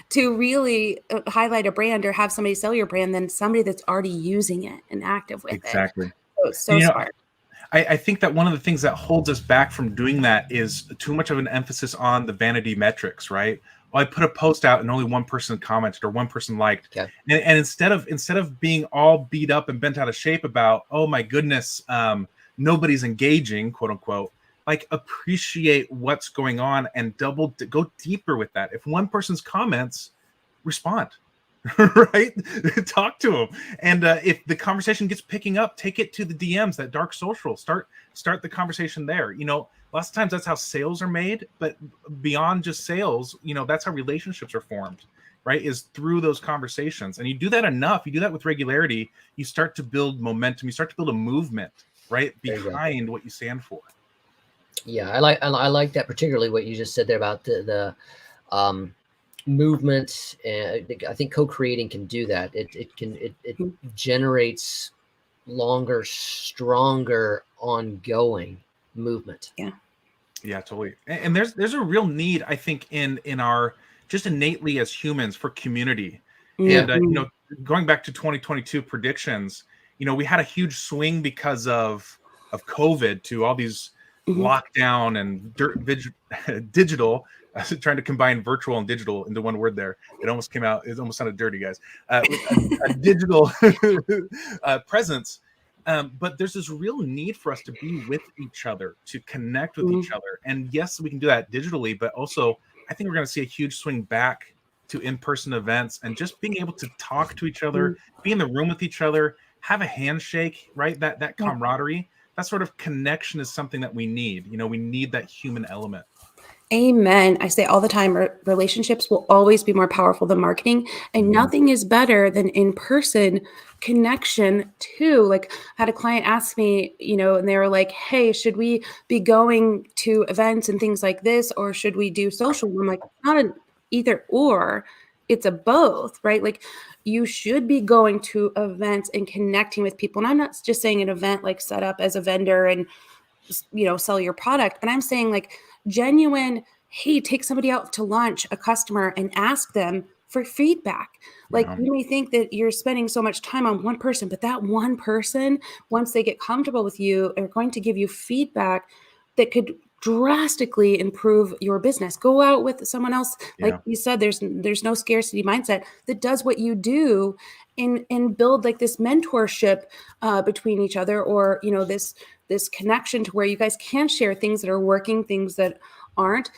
to really highlight a brand or have somebody sell your brand than somebody that's already using it and active with it. So smart. I think that one of the things that holds us back from doing that is too much of an emphasis on the vanity metrics, right? Well, I put a post out and only one person commented or one person liked. Okay. And instead of being all beat up and bent out of shape about, oh my goodness, nobody's engaging, quote unquote, like appreciate what's going on and go deeper with that. If one person's comments, respond. Right? Talk to them. And if the conversation gets picking up, take it to the DMs, that dark social. Start the conversation there. Lots of times that's how sales are made, but beyond just sales, that's how relationships are formed, right? Is through those conversations. And you do that enough, you do that with regularity, you start to build momentum, you start to build a movement, right, behind what you stand for. Yeah, I like that, particularly what you just said there about the movement. And I think co-creating can do that. It generates longer, stronger, ongoing movement. Yeah, totally. And there's a real need, I think, in our just innately as humans for community. And going back to 2022 predictions, we had a huge swing because of COVID to all these lockdown and digital. I was trying to combine virtual and digital into one word there. It almost came out. It almost sounded dirty, guys. A digital presence. But there's this real need for us to be with each other, to connect with each other. And yes, we can do that digitally, but also I think we're going to see a huge swing back to in-person events and just being able to talk to each other, be in the room with each other, have a handshake, right? That camaraderie, that sort of connection is something that we need. We need that human element. Amen. I say all the time, relationships will always be more powerful than marketing, and nothing is better than in-person connection too. Like, I had a client ask me, and they were like, hey, should we be going to events and things like this, or should we do social? I'm like, not an either or, it's a both, right? Like, you should be going to events and connecting with people. And I'm not just saying an event like set up as a vendor and, sell your product. And I'm saying like genuine, hey, take somebody out to lunch, a customer, and ask them for feedback. Like, you may think that you're spending so much time on one person, but that one person, once they get comfortable with you, are going to give you feedback that could drastically improve your business. Go out with someone else. Like you said, there's no scarcity mindset that does what you do and build like this mentorship between each other, or, this connection to where you guys can share things that are working, things that aren't.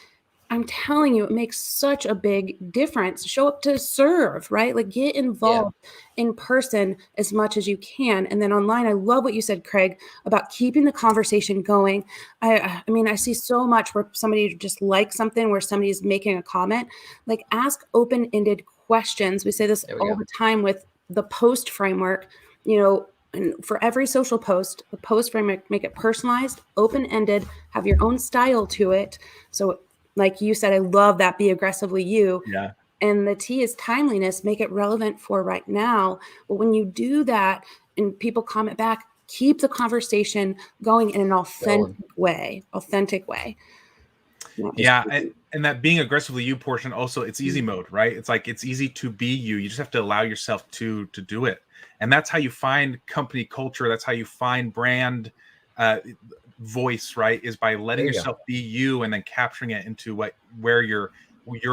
I'm telling you, it makes such a big difference. Show up to serve, right? Like get involved in person as much as you can. And then online, I love what you said, Craig, about keeping the conversation going. I mean, I see so much where somebody just likes something, where somebody's making a comment, like ask open-ended questions. We say this all the time with the post framework, and for every social post, the post framework, make it personalized, open-ended, have your own style to it. So like you said, I love that, be aggressively you. Yeah. And the T is timeliness, make it relevant for right now. But when you do that and people comment back, keep the conversation going in an authentic way. Yeah. And that being aggressively you portion also, it's easy mode, right? It's like, it's easy to be you. You just have to allow yourself to do it. And that's how you find company culture. That's how you find brand voice, right? Is by letting yourself be you and then capturing it into where your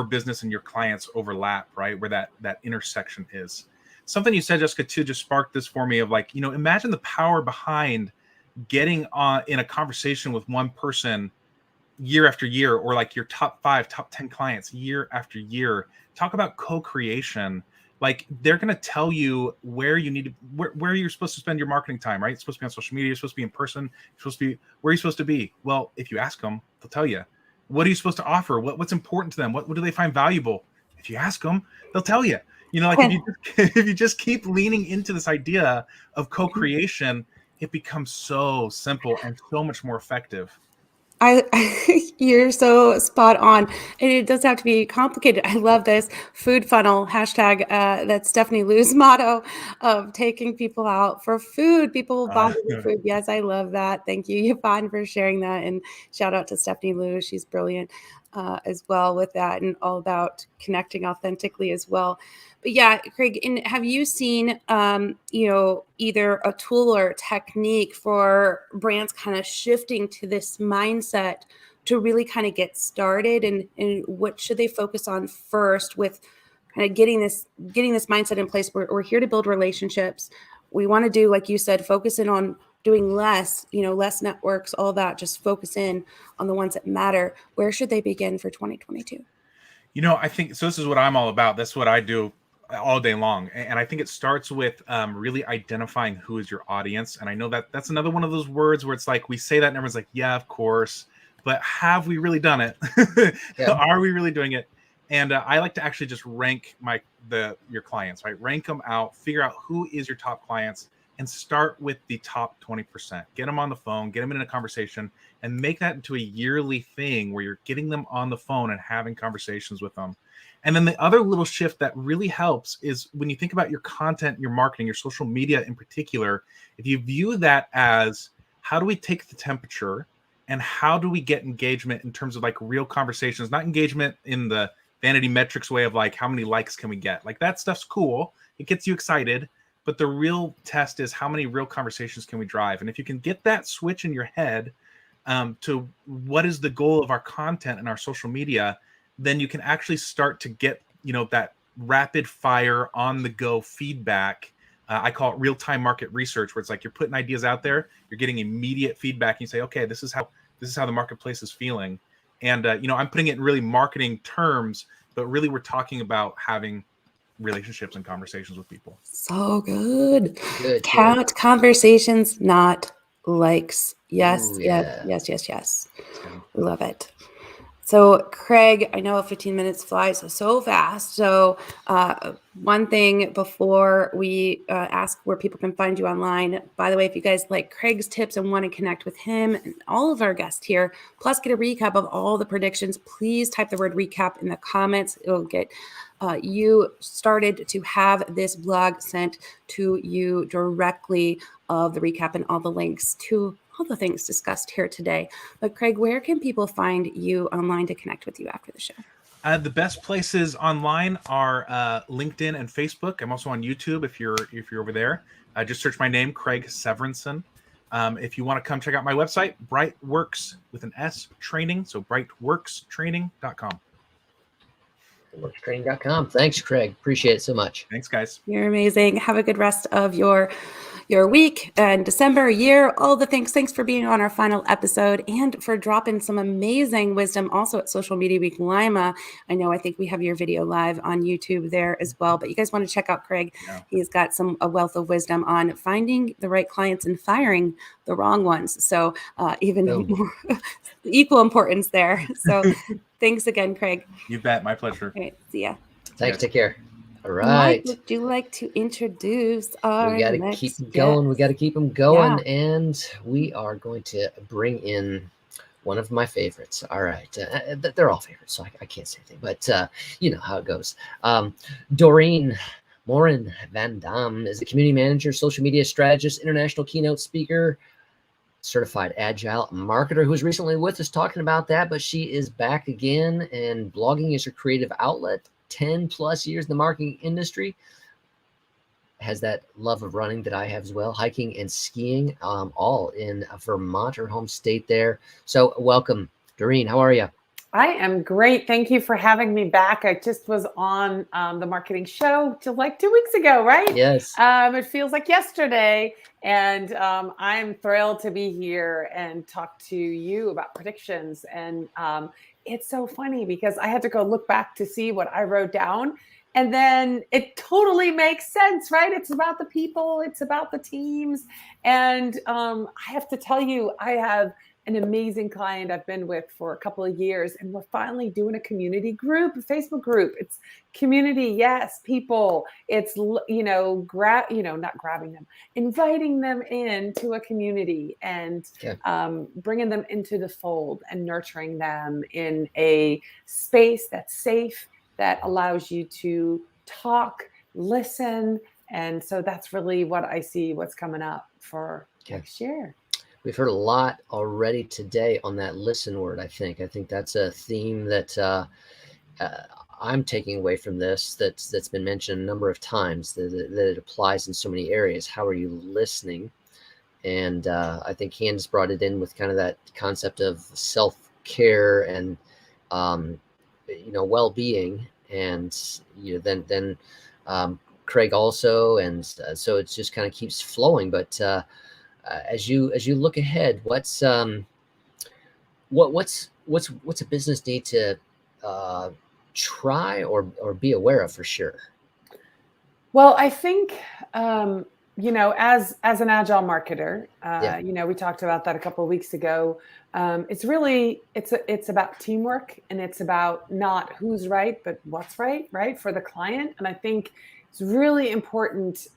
business and your clients overlap, right? Where that intersection is. Something you said, Jessica, too, just sparked this for me of like, imagine the power behind getting on in a conversation with one person year after year, or like your top 5, top 10 clients year after year. Talk about co-creation. Like they're going to tell you where you need to, where you're supposed to spend your marketing time, right? It's supposed to be on social media. You're supposed to be in person. You're supposed to be, where are you supposed to be? Well, if you ask them, they'll tell you. What are you supposed to offer? What's important to them? What do they find valuable? If you ask them, they'll tell you. Like if you just keep leaning into this idea of co-creation, it becomes so simple and so much more effective. You're so spot on. And it does have to be complicated. I love this food funnel hashtag. That's Stephanie Lou's motto of taking people out for food. People will buy food. Yes, I love that. Thank you, Yvonne, for sharing that. And shout out to Stephanie Lou. She's brilliant as well with that, and all about connecting authentically as well. But yeah, Craig, have you seen, either a tool or a technique for brands kind of shifting to this mindset to really kind of get started, and what should they focus on first with kind of getting this mindset in place? We're here to build relationships. We want to do, like you said, focus in on doing less, less networks, all that, just focus in on the ones that matter. Where should they begin for 2022? I think, so this is what I'm all about. That's what I do all day long. And I think it starts with really identifying who is your audience. And I know that that's another one of those words where it's like, we say that and everyone's like, yeah, of course, but have we really done it? Are we really doing it? And I like to actually just rank your clients, right? Rank them out, figure out who is your top clients, and start with the top 20%. Get them on the phone, get them in a conversation, and make that into a yearly thing where you're getting them on the phone and having conversations with them. And then the other little shift that really helps is when you think about your content, your marketing, your social media in particular, if you view that as, how do we take the temperature and how do we get engagement in terms of like real conversations, not engagement in the vanity metrics way of like, how many likes can we get? Like that stuff's cool. It gets you excited. But the real test is, how many real conversations can we drive? And if you can get that switch in your head to what is the goal of our content and our social media, then you can actually start to get, that rapid fire on the go feedback. I call it real-time market research, where it's like you're putting ideas out there, you're getting immediate feedback, and you say, okay, this is how the marketplace is feeling. And I'm putting it in really marketing terms, but really we're talking about having relationships and conversations with people. So good. Count conversations, not likes. Yes. Love it. So Craig, I know 15 minutes flies so fast. So one thing before we ask where people can find you online, by the way, if you guys like Craig's tips and want to connect with him and all of our guests here, plus get a recap of all the predictions, please type the word recap in the comments. It'll get you started to have this blog sent to you directly of the recap and all the links to all the things discussed here today. But Craig, where can people find you online to connect with you after the show? The best places online are LinkedIn and Facebook. I'm also on YouTube if you're over there. Just search my name, Craig Severinsen. If you want to come check out my website, Brightworks with an S training, so brightworkstraining.com. Workstraining.com. Thanks, Craig. Appreciate it so much. Thanks, guys. You're amazing. Have a good rest of your your week and December, year, all the things. Thanks for being on our final episode and for dropping some amazing wisdom also at Social Media Week Lima. I think we have your video live on YouTube there as well, but you guys want to check out Craig. Yeah. He's got a wealth of wisdom on finding the right clients and firing the wrong ones. So even more equal importance there. So thanks again, Craig. You bet. My pleasure. All right. See ya. Thanks. Take care. All right. Mike, would you like to introduce our We got to keep them going. We got to keep them going. Yeah. And we are going to bring in one of my favorites. All right. They're all favorites, so I can't say anything, but you know how it goes. Doreen Morin-Van is a community manager, social media strategist, international keynote speaker, certified agile marketer who's recently with us talking about that, but she is back again, and blogging is her creative outlet. 10 plus years in the marketing industry, has that love of running that I have as well, hiking and skiing, all in Vermont, her home state there. So welcome, Doreen. How are you? I am great. Thank you for having me back. I just was on the marketing show like 2 weeks ago, right? Yes. It feels like yesterday. And I'm thrilled to be here and talk to you about predictions. And it's so funny because I had to go look back to see what I wrote down. And then it totally makes sense, right? It's about the people. It's about the teams. And I have to tell you, I have an amazing client I've been with for a couple of years, and we're finally doing a community group, a Facebook group. It's community, yes, people. It's not grabbing them, inviting them into a community and bringing them into the fold and nurturing them in a space that's safe, that allows you to talk, listen, and so that's really what I see. What's coming up for next year. We've heard a lot already today on that listen word. I think that's a theme that I'm taking away from this. That's been mentioned a number of times. That it applies in so many areas. How are you listening? And I think Candace brought it in with kind of that concept of self-care and well-being, and then Craig also, and so it just kind of keeps flowing. But as you look ahead, what's a business need to try or be aware of for sure? Well, I think as an agile marketer, we talked about that a couple of weeks ago. It's about teamwork, and it's about not who's right, but what's right for the client. And I think it's really important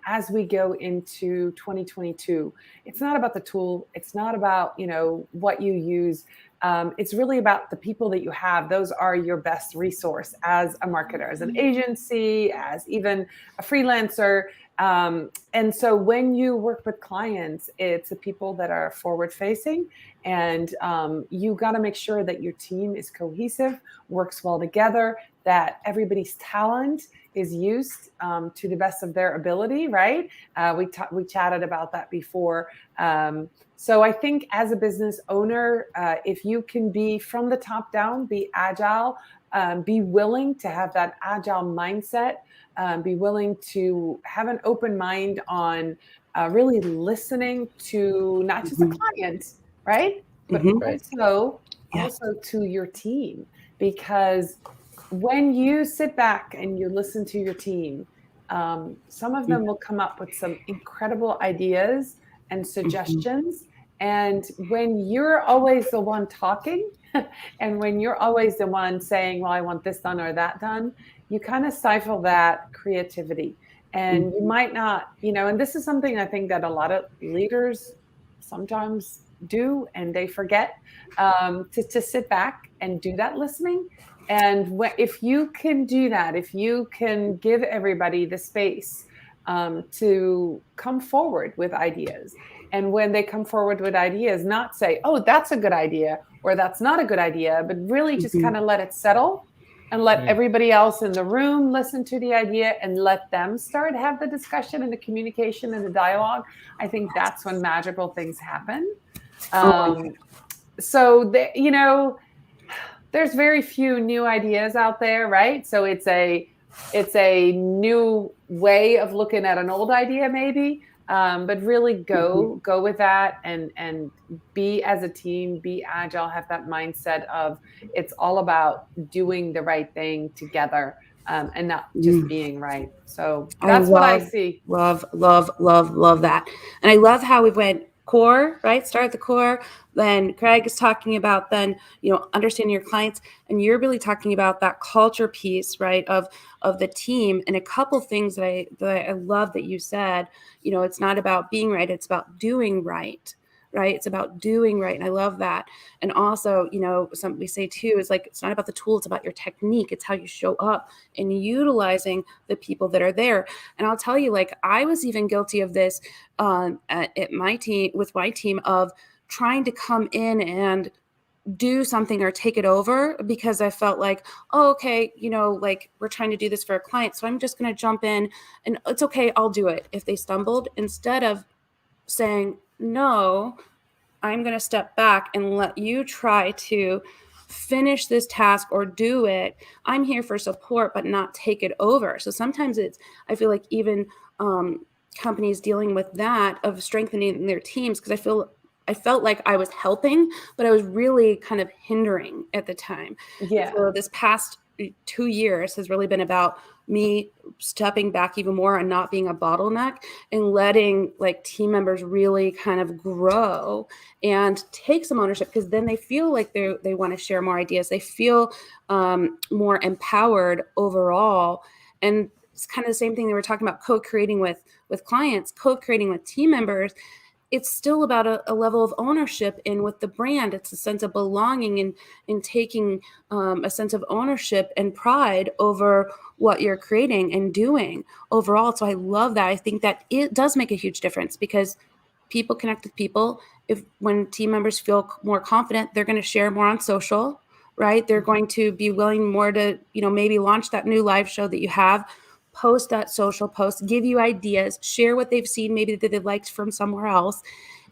as we go into 2022. It's not about the tool. It's not about, what you use. It's really about the people that you have. Those are your best resource as a marketer, as an agency, as even a freelancer. And so when you work with clients, it's the people that are forward facing, and you got to make sure that your team is cohesive, works well together, that everybody's talent is used to the best of their ability, right? We chatted about that before. So I think as a business owner, if you can be from the top down, be agile, be willing to have that agile mindset, be willing to have an open mind on really listening to not just the client, right? But also to your team, because when you sit back and you listen to your team, some of them will come up with some incredible ideas and suggestions. And when you're always the one talking, and when you're always the one saying, well, I want this done or that done, you kind of stifle that creativity. And you might not, and this is something I think that a lot of leaders sometimes do, and they forget to sit back and do that listening. And if you can do that, if you can give everybody the space to come forward with ideas, and when they come forward with ideas, not say, oh, that's a good idea, or that's not a good idea, but really just kind of let it settle and let everybody else in the room listen to the idea and let them start have the discussion and the communication and the dialogue. I think that's when magical things happen. There's very few new ideas out there, right? So it's a new way of looking at an old idea, maybe. But really go with that and be as a team, be agile, have that mindset of it's all about doing the right thing together, and not just being right. So that's what I see. Love that. And I love how we went core, right? Start at the core. Then Craig is talking about then, understanding your clients, and you're really talking about that culture piece, right? Of the team. And a couple things that I love that you said, it's not about being right, it's about doing right. Right. It's about doing right. And I love that. And also, something we say too, is like, it's not about the tool, it's about your technique. It's how you show up and utilizing the people that are there. And I'll tell you, like, I was even guilty of this at my team, with my team, of trying to come in and do something or take it over because I felt like, oh, okay, like we're trying to do this for a client, so I'm just going to jump in and it's okay, I'll do it if they stumbled, instead of saying, no, I'm going to step back and let you try to finish this task or do it. I'm here for support, but not take it over. So sometimes I feel like even companies dealing with that, of strengthening their teams, because I felt like I was helping, but I was really kind of hindering at the time. Yeah. So this past 2 years has really been about me stepping back even more and not being a bottleneck, and letting like team members really kind of grow and take some ownership, because then they feel like they want to share more ideas. They feel more empowered overall. And it's kind of the same thing that we're talking about, co-creating with clients, co-creating with team members. It's still about a level of ownership in with the brand. It's a sense of belonging and in taking a sense of ownership and pride over what you're creating and doing overall. So I love that. I think that it does make a huge difference, because people connect with people. When team members feel more confident, they're going to share more on social, right? They're going to be willing more to, maybe launch that new live show that you have, post that social post, give you ideas, share what they've seen maybe that they liked from somewhere else.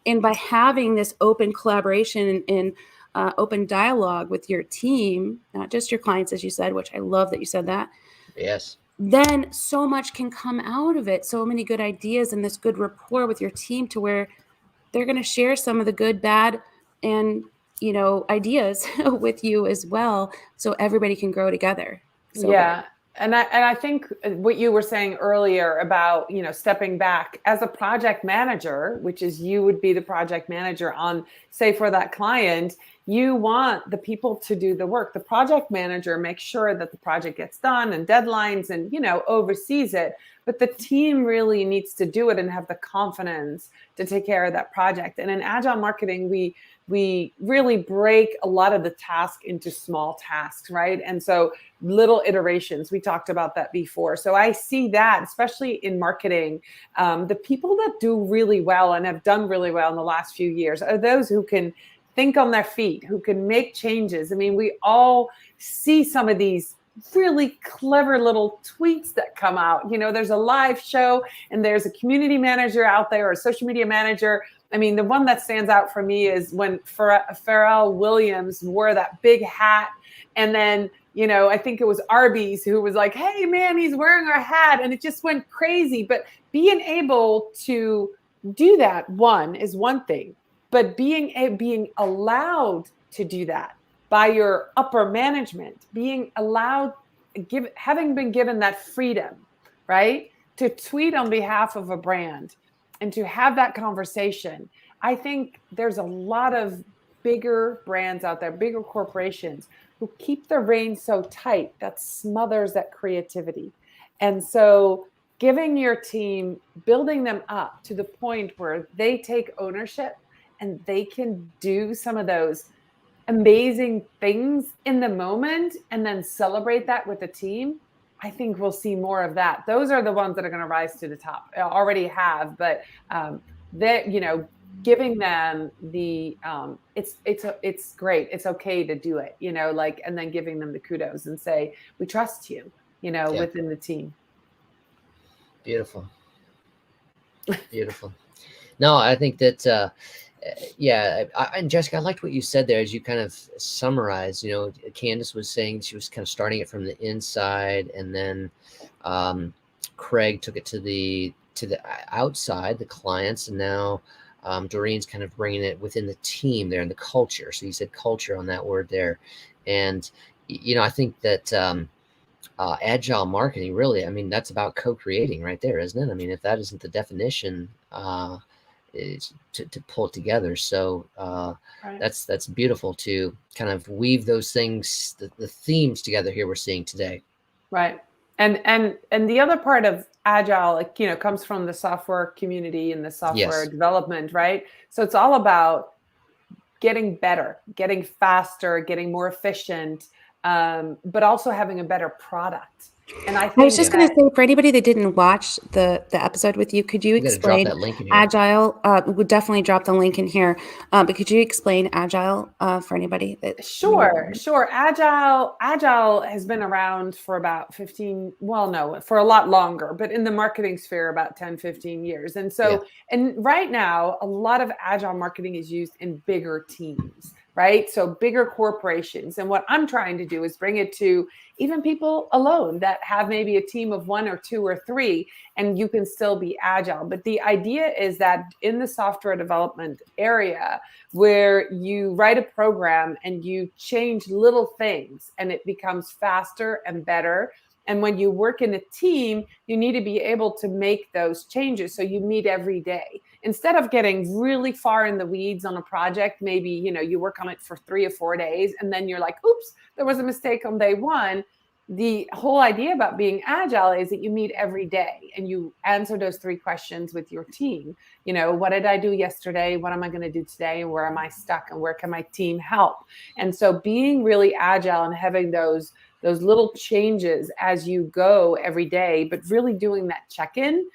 And by having this open collaboration and open dialogue with your team, not just your clients, as you said, which I love that you said that. Yes. Then so much can come out of it. So many good ideas and this good rapport with your team, to where they're going to share some of the good, bad, and, ideas with you as well. So everybody can grow together. So yeah. And I think what you were saying earlier about, stepping back as a project manager, which is you would be the project manager on, say, for that client, you want the people to do the work. The project manager makes sure that the project gets done and deadlines and, oversees it. But the team really needs to do it and have the confidence to take care of that project. And in agile marketing, we really break a lot of the task into small tasks, right? And so little iterations, we talked about that before. So I see that, especially in marketing, the people that do really well and have done really well in the last few years are those who can think on their feet, who can make changes. I mean, we all see some of these really clever little tweets that come out. There's a live show and there's a community manager out there or a social media manager. I mean, the one that stands out for me is when Pharrell Williams wore that big hat, and then, I think it was Arby's who was like, hey man, he's wearing our hat, and it just went crazy. But being able to do that, is one thing, but being allowed to do that by your upper management, being allowed, having been given that freedom, right, to tweet on behalf of a brand and to have that conversation. I think there's a lot of bigger brands out there, bigger corporations, who keep the reins so tight that smothers that creativity. And so giving your team, building them up to the point where they take ownership and they can do some of those amazing things in the moment and then celebrate that with the team, I think we'll see more of that. Those are the ones that are going to rise to the top. I already have, but that, giving them the it's great. It's okay to do it, and then giving them the kudos and say, we trust you, within the team. Beautiful. Beautiful. No, I think that, and Jessica, I liked what you said there as you kind of summarized. Candace was saying she was kind of starting it from the inside, and then Craig took it to the to the outside, the clients, and now Doreen's kind of bringing it within the team there and the culture. So you said culture on that word there. And, I think that agile marketing, really, I mean, that's about co-creating right there, isn't it? I mean, if that isn't the definition, is to pull it together. So Right. that's beautiful to kind of weave those things, the themes together here we're seeing today. Right. And the other part of agile, like, comes from the software community and the software Yes. development, right? So it's all about getting better, getting faster, getting more efficient, but also having a better product. And I I think was just going to say, for anybody that didn't watch the episode with you, could you We got to drop explain that link in here. agile? We'll definitely drop the link in here. But could you explain agile for anybody that? Sure. Agile has been around for about 15, well, no, for a lot longer, but in the marketing sphere, about 10, 15 years. And so, and right now, a lot of agile marketing is used in bigger teams, right? So bigger corporations. And what I'm trying to do is bring it to even people alone that have maybe a team of 1 or 2 or 3, and you can still be agile. But the idea is that in the software development area, where you write a program and you change little things and it becomes faster and better. And when you work in a team, you need to be able to make those changes. So you meet every day. Instead of getting really far in the weeds on a project, maybe, you work on it for 3 or 4 days and then you're like, oops, there was a mistake on day 1. The whole idea about being agile is that you meet every day and you answer those 3 questions with your team. What did I do yesterday? What am I going to do today? And where am I stuck? And where can my team help? And so being really agile and having those little changes as you go every day, but really doing that check-in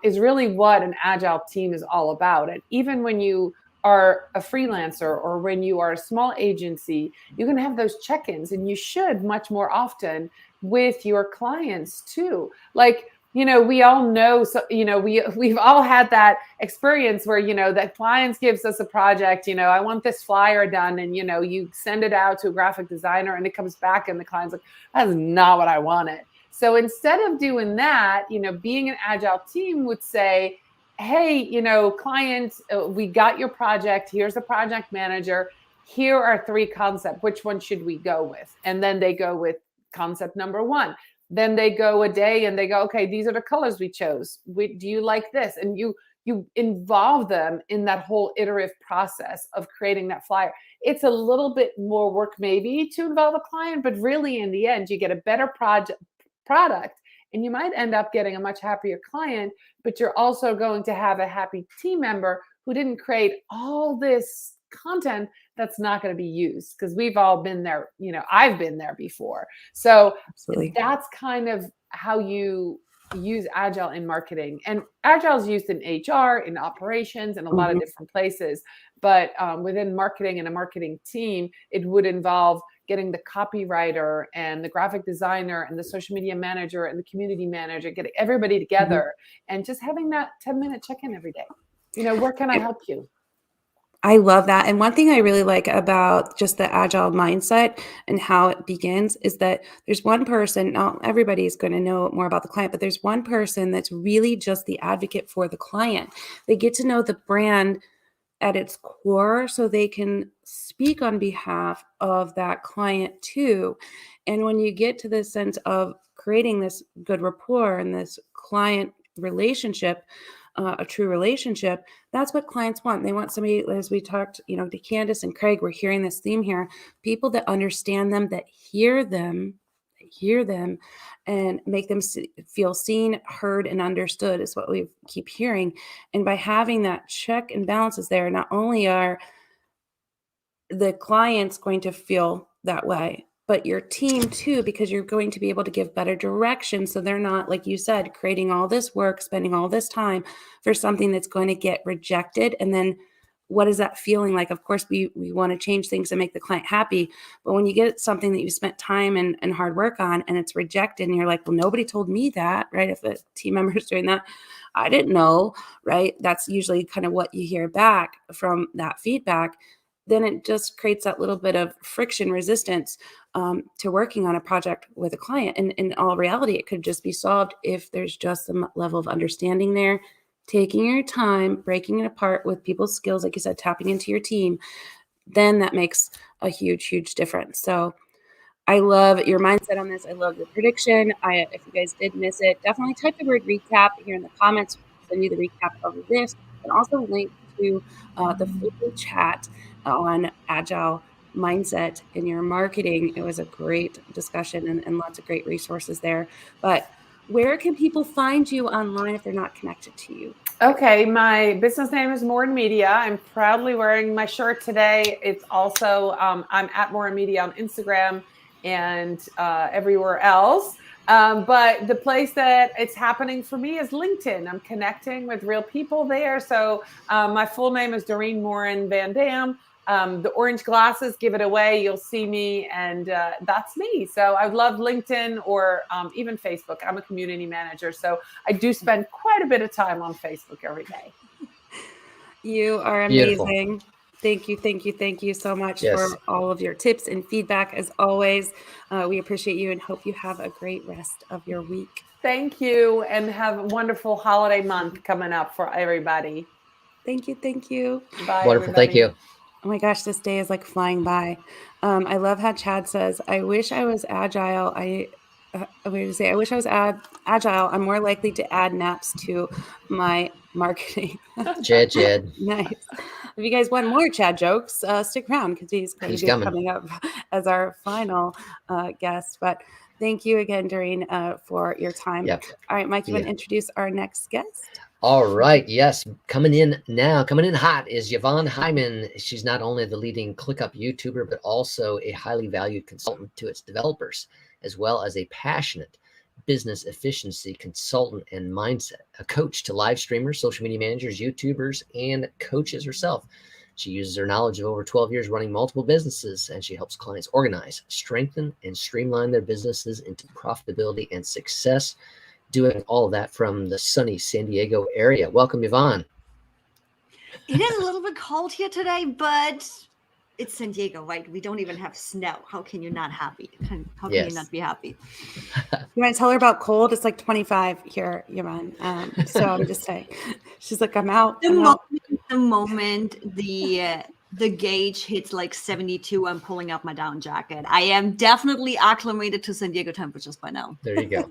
is really what an agile team is all about. And even when you are a freelancer or when you are a small agency, you can have those check-ins, and you should much more often with your clients too. Like, we all know, so, we've all had that experience where, that clients gives us a project, I want this flyer done. And, you send it out to a graphic designer and it comes back and the client's like, that's not what I wanted. So instead of doing that, being an agile team would say, hey, client, we got your project. Here's the project manager. Here are 3 concepts. Which one should we go with? And then they go with concept number 1. Then they go a day and they go, okay, these are the colors we chose. Do you like this? And you involve them in that whole iterative process of creating that flyer. It's a little bit more work maybe to involve a client, but really in the end, you get a better product, and you might end up getting a much happier client, but you're also going to have a happy team member who didn't create all this content that's not going to be used, because we've all been there. I've been there before. So Absolutely. That's kind of how you use agile in marketing. And agile is used in HR, in operations, in a lot of different places. But within marketing and a marketing team, it would involve getting the copywriter and the graphic designer and the social media manager and the community manager, getting everybody together and just having that 10-minute check-in every day. Where can I help you? I love that. And one thing I really like about just the agile mindset and how it begins is that there's one person, not everybody's going to know more about the client, but there's one person that's really just the advocate for the client. They get to know the brand at its core so they can speak on behalf of that client too. And when you get to this sense of creating this good rapport and this client relationship, a true relationship, that's what clients want. They want somebody, as we talked, to Candace and Craig, we're hearing this theme here, people that understand them, that hear them and make them feel seen, heard, and understood is what we keep hearing. And by having that check and balances there, not only are the clients going to feel that way, but your team too, because you're going to be able to give better direction. So they're not, like you said, creating all this work, spending all this time for something that's going to get rejected. And then what is that feeling like? Of course, we want to change things and make the client happy. But when you get something that you spent time and hard work on and it's rejected and you're like, well, nobody told me that, right? If a team member is doing that, I didn't know, right? That's usually kind of what you hear back from that feedback. Then it just creates that little bit of friction resistance. to working on a project with a client. And in all reality, it could just be solved if there's just some level of understanding there, taking your time, breaking it apart with people's skills, like you said, tapping into your team. Then that makes a huge, huge difference. So I love your mindset on this. I love the prediction. If you guys did miss it, definitely type the word recap here in the comments. We'll send you the recap of this, and also link to the full chat on agile mindset in your marketing. It was a great discussion and lots of great resources there. But where can people find you online if they're not connected to you? Okay, my business name is Morin Media. I'm proudly wearing my shirt today. It's also, I'm at Morin Media on Instagram and everywhere else. But the place that it's happening for me is LinkedIn. I'm connecting with real people there. So my full name is Doreen Morin-Van. The orange glasses give it away. You'll see me, and that's me. So I love LinkedIn or even Facebook. I'm a community manager, so I do spend quite a bit of time on Facebook every day. You are amazing. Beautiful. Thank you so much for all of your tips and feedback. As always, we appreciate you and hope you have a great rest of your week. Thank you, and have a wonderful holiday month coming up for everybody. Thank you. Bye, wonderful, everybody. Thank you. Oh my gosh, this day is like flying by. I love how Chad says, I wish I was agile. I wish I was agile. I'm more likely to add naps to my marketing. Chad. Nice. If you guys want more Chad jokes, stick around because he's going to be coming up as our final guest. But thank you again, Doreen, for your time. Yep. All right, Mike, you want to introduce our next guest? All right. Yes. Coming in hot is Yvonne Hyman. She's not only the leading ClickUp YouTuber, but also a highly valued consultant to its developers, as well as a passionate business efficiency consultant and mindset, a coach to live streamers, social media managers, YouTubers, and coaches herself. She uses her knowledge of over 12 years running multiple businesses, and she helps clients organize, strengthen, and streamline their businesses into profitability and success, doing all of that from the sunny San Diego area. Welcome, Yvonne. It is a little bit cold here today, but it's San Diego, right? We don't even have snow. How can you not happy? How can you not be happy? You want to tell her about cold? It's like 25 here, Yvonne. So I'm just saying. She's like, I'm out. The moment the gauge hits like 72, I'm pulling out my down jacket. I am definitely acclimated to San Diego temperatures by now. There you go.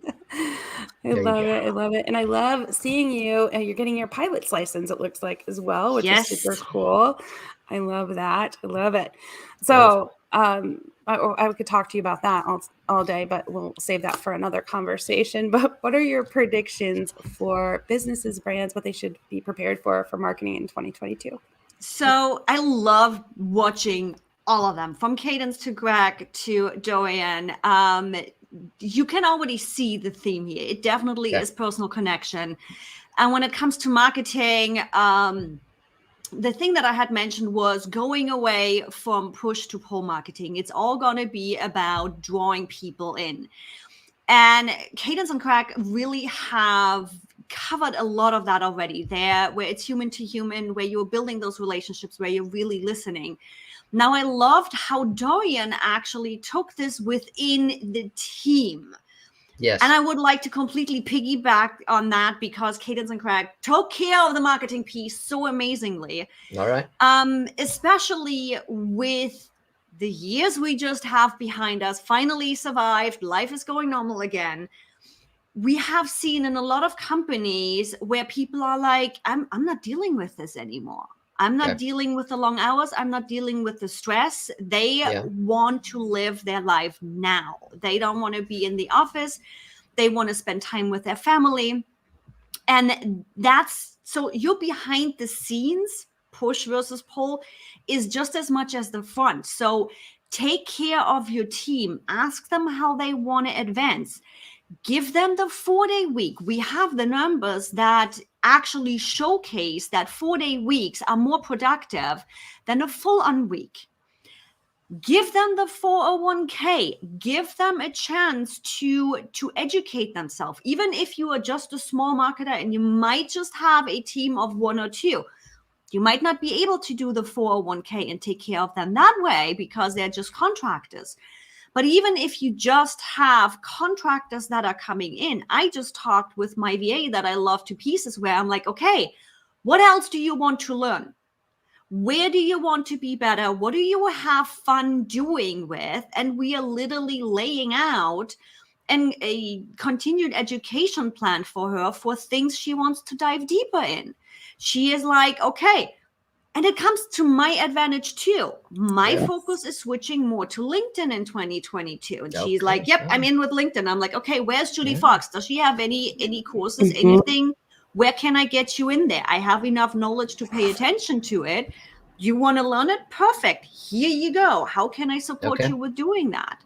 I love it. And I love seeing you. You're getting your pilot's license, it looks like, as well, which is super cool. I love that. I love it. So I could talk to you about that all day, but we'll save that for another conversation. But what are your predictions for businesses, brands, what they should be prepared for marketing in 2022? So I love watching all of them, from Cadence to Greg to Joanne. You can already see the theme here. It definitely is personal connection. And when it comes to marketing, the thing that I had mentioned was going away from push to pull marketing. It's all going to be about drawing people in. And Cadence and Crack really have covered a lot of that already there, where it's human to human, where you're building those relationships, where you're really listening. Now, I loved how Dorian actually took this within the team. Yes. And I would like to completely piggyback on that, because Cadence and Craig took care of the marketing piece so amazingly. All right. Especially with the years we just have behind us, finally survived, life is going normal again. We have seen in a lot of companies where people are like, I'm not dealing with this anymore. I'm not dealing with the long hours. I'm not dealing with the stress. They want to live their life now. They don't want to be in the office. They want to spend time with their family. And so your behind the scenes push versus pull is just as much as the front. So take care of your team. Ask them how they want to advance. Give them the 4-day week. We have the numbers that actually showcase that 4-day weeks are more productive than a full-on week. Give them the 401k. Give them a chance to educate themselves. Even if you are just a small marketer and you might just have a team of 1 or 2, you might not be able to do the 401k and take care of them that way because they're just contractors. But even if you just have contractors that are coming in, I just talked with my VA that I love to pieces, where I'm like, okay, what else do you want to learn? Where do you want to be better? What do you have fun doing with? And we are literally laying out a continued education plan for her for things she wants to dive deeper in. She is like, okay, and it comes to my advantage too. My focus is switching more to LinkedIn in 2022. And she's like, yep, I'm in with LinkedIn. I'm like, okay, where's Julie Fox? Does she have any courses, anything? Where can I get you in there? I have enough knowledge to pay attention to it. You want to learn it? Perfect. Here you go. How can I support you with doing that?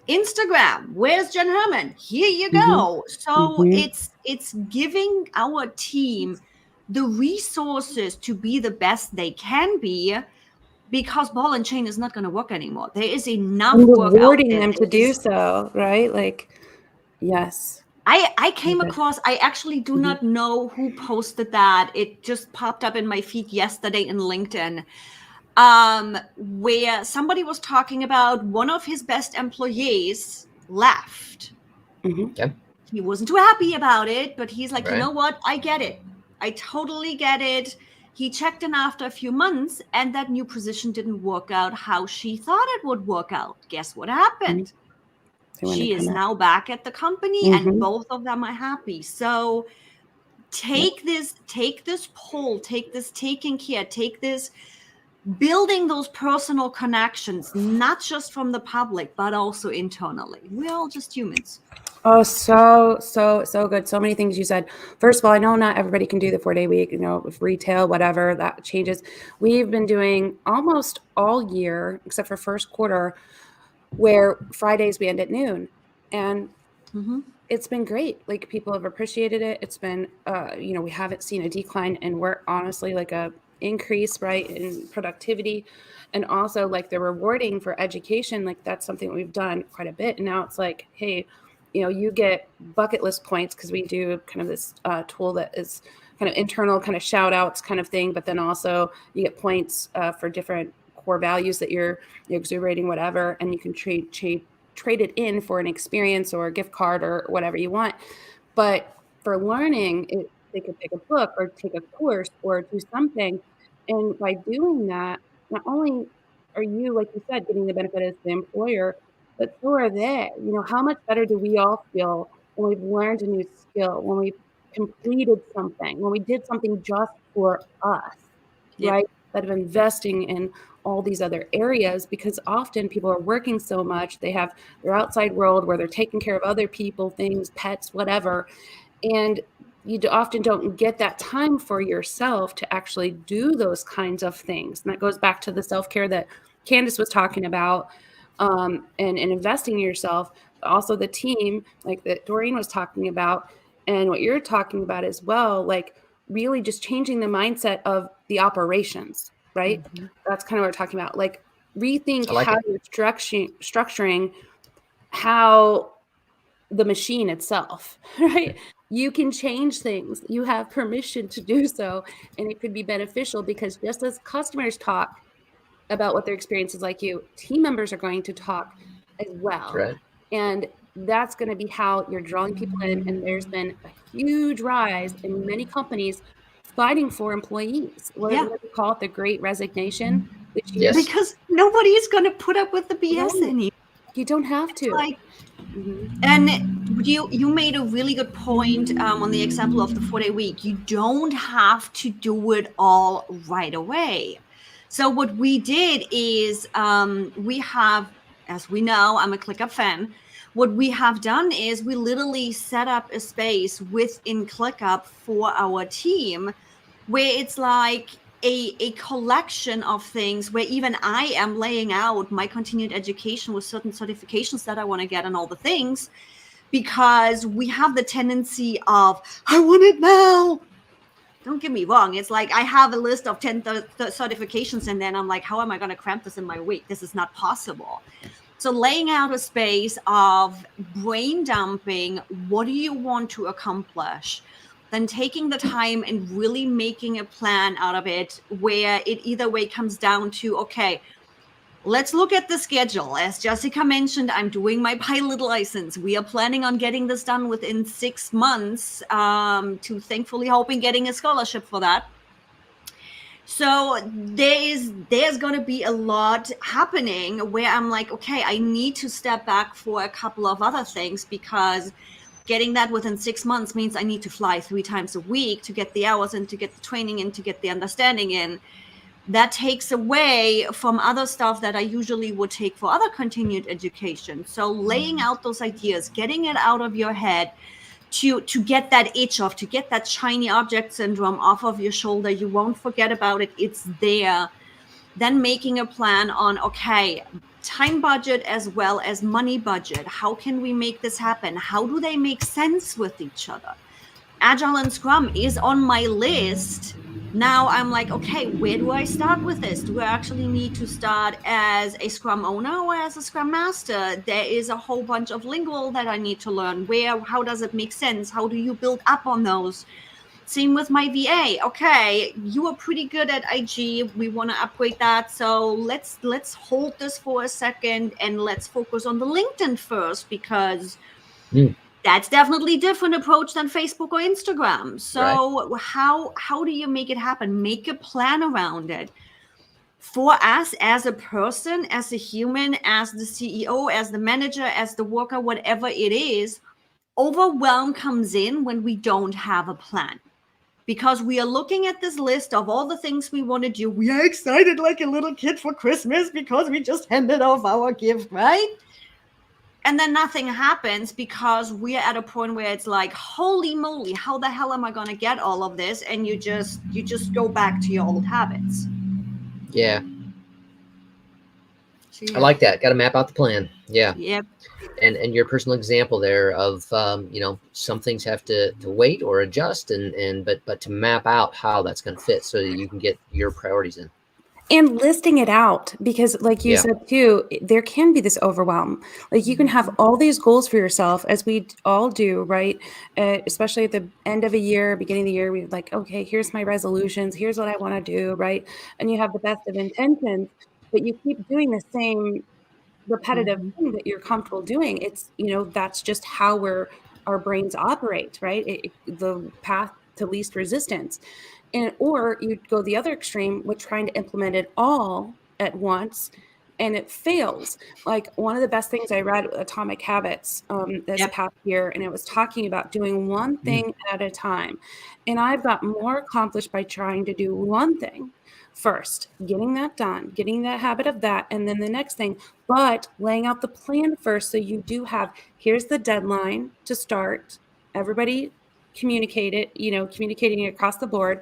Instagram, where's Jen Herman? Here you go. So it's giving our team the resources to be the best they can be, because ball and chain is not going to work anymore. There is enough work rewarding them to do so, right? Like, yes. I came across, I actually do not know who posted that. It just popped up in my feed yesterday in LinkedIn, where somebody was talking about one of his best employees left. He wasn't too happy about it, but he's like, you know what? I get it. I totally get it. He checked in after a few months, and that new position didn't work out how she thought it would work out. Guess what happened? She is now back at the company, and both of them are happy. So take this pull, take this taking care, take this building those personal connections, not just from the public, but also internally. We're all just humans. Oh, so good. So many things you said. First of all, I know not everybody can do the 4-day week, with retail, whatever, that changes. We've been doing almost all year, except for first quarter, where Fridays we end at noon. And it's been great. Like, people have appreciated it. It's been, we haven't seen a decline, and we're honestly like a increase, right, in productivity. And also, like, the rewarding for education, like, that's something we've done quite a bit. And now it's like, hey, you get bucket list points, because we do kind of this tool that is kind of internal, kind of shout outs kind of thing. But then also you get points for different core values that you're exuberating, whatever. And you can trade it in for an experience or a gift card or whatever you want. But for learning, they could take a book or take a course or do something. And by doing that, not only are you, like you said, getting the benefit as the employer, but so are they. How much better do we all feel when we've learned a new skill, when we've completed something, when we did something just for us, right? Instead of investing in all these other areas, because often people are working so much, they have their outside world where they're taking care of other people, things, pets, whatever. And you often don't get that time for yourself to actually do those kinds of things. And that goes back to the self-care that Candace was talking about, and investing in yourself, but also the team, like that Doreen was talking about, and what you're talking about as well, like really just changing the mindset of the operations, right? That's kind of what we're talking about. Like, rethink how you're structuring how the machine itself, right? You can change things. You have permission to do so, and it could be beneficial, because just as customers talk about what their experience is like, team members are going to talk as well. Right. And that's going to be how you're drawing people in. And there's been a huge rise in many companies fighting for employees. What do we call it? The Great Resignation. Because nobody is going to put up with the BS anymore. You don't have to. And you made a really good point on the example of the 4-day week. You don't have to do it all right away. So what we did is we have, as we know, I'm a ClickUp fan. What we have done is we literally set up a space within ClickUp for our team, where it's like a collection of things, where even I am laying out my continued education with certain certifications that I want to get and all the things, because we have the tendency of, I want it now. Don't get me wrong. It's like I have a list of 10 certifications, and then I'm like, how am I going to cramp this in my week? This is not possible. So laying out a space of brain dumping, what do you want to accomplish? Then taking the time and really making a plan out of it, where it either way comes down to, okay, let's look at the schedule. As Jessica mentioned, I'm doing my pilot license. We are planning on getting this done within 6 months, to thankfully hoping getting a scholarship for that. So there's going to be a lot happening where I'm like, okay, I need to step back for a couple of other things, because getting that within 6 months means I need to fly 3 times a week to get the hours in, to get the training in, to get the understanding in. That takes away from other stuff that I usually would take for other continued education. So laying out those ideas, getting it out of your head, to get that itch off, to get that shiny object syndrome off of your shoulder. You won't forget about it. It's there. Then making a plan on, okay, time budget as well as money budget. How can we make this happen? How do they make sense with each other? Agile and Scrum is on my list. Now I'm like, okay, where do I start with this? Do I actually need to start as a Scrum owner or as a Scrum Master? There is a whole bunch of lingual that I need to learn. How does it make sense? How do you build up on those? Same with my VA. Okay, you are pretty good at IG. We want to upgrade that. So let's hold this for a second and let's focus on the LinkedIn first, because that's definitely different approach than Facebook or Instagram. So how do you make it happen? Make a plan around it. For us as a person, as a human, as the CEO, as the manager, as the worker, whatever it is, overwhelm comes in when we don't have a plan. Because we are looking at this list of all the things we want to do. We are excited like a little kid for Christmas because we just handed off our gift, right? And then nothing happens because we are at a point where it's like, holy moly, how the hell am I going to get all of this? And you just go back to your old habits. Yeah. So, yeah. I like that. Got to map out the plan. Yeah. Yep. And your personal example there of, some things have to wait or adjust but to map out how that's going to fit so that you can get your priorities in. And listing it out, because like you said too, there can be this overwhelm. Like you can have all these goals for yourself, as we all do, right? Especially at the end of a year, beginning of the year, we're like, okay, here's my resolutions. Here's what I want to do, right? And you have the best of intentions, but you keep doing the same repetitive thing that you're comfortable doing. It's, that's just how our brains operate, right? The path to least resistance. Or you go the other extreme with trying to implement it all at once, and it fails. Like one of the best things I read, Atomic Habits, this past year, and it was talking about doing one thing at a time. And I've got more accomplished by trying to do one thing first, getting that done, getting that habit of that, and then the next thing, but laying out the plan first. So you do have, here's the deadline to start. Everybody communicate it, communicating it across the board,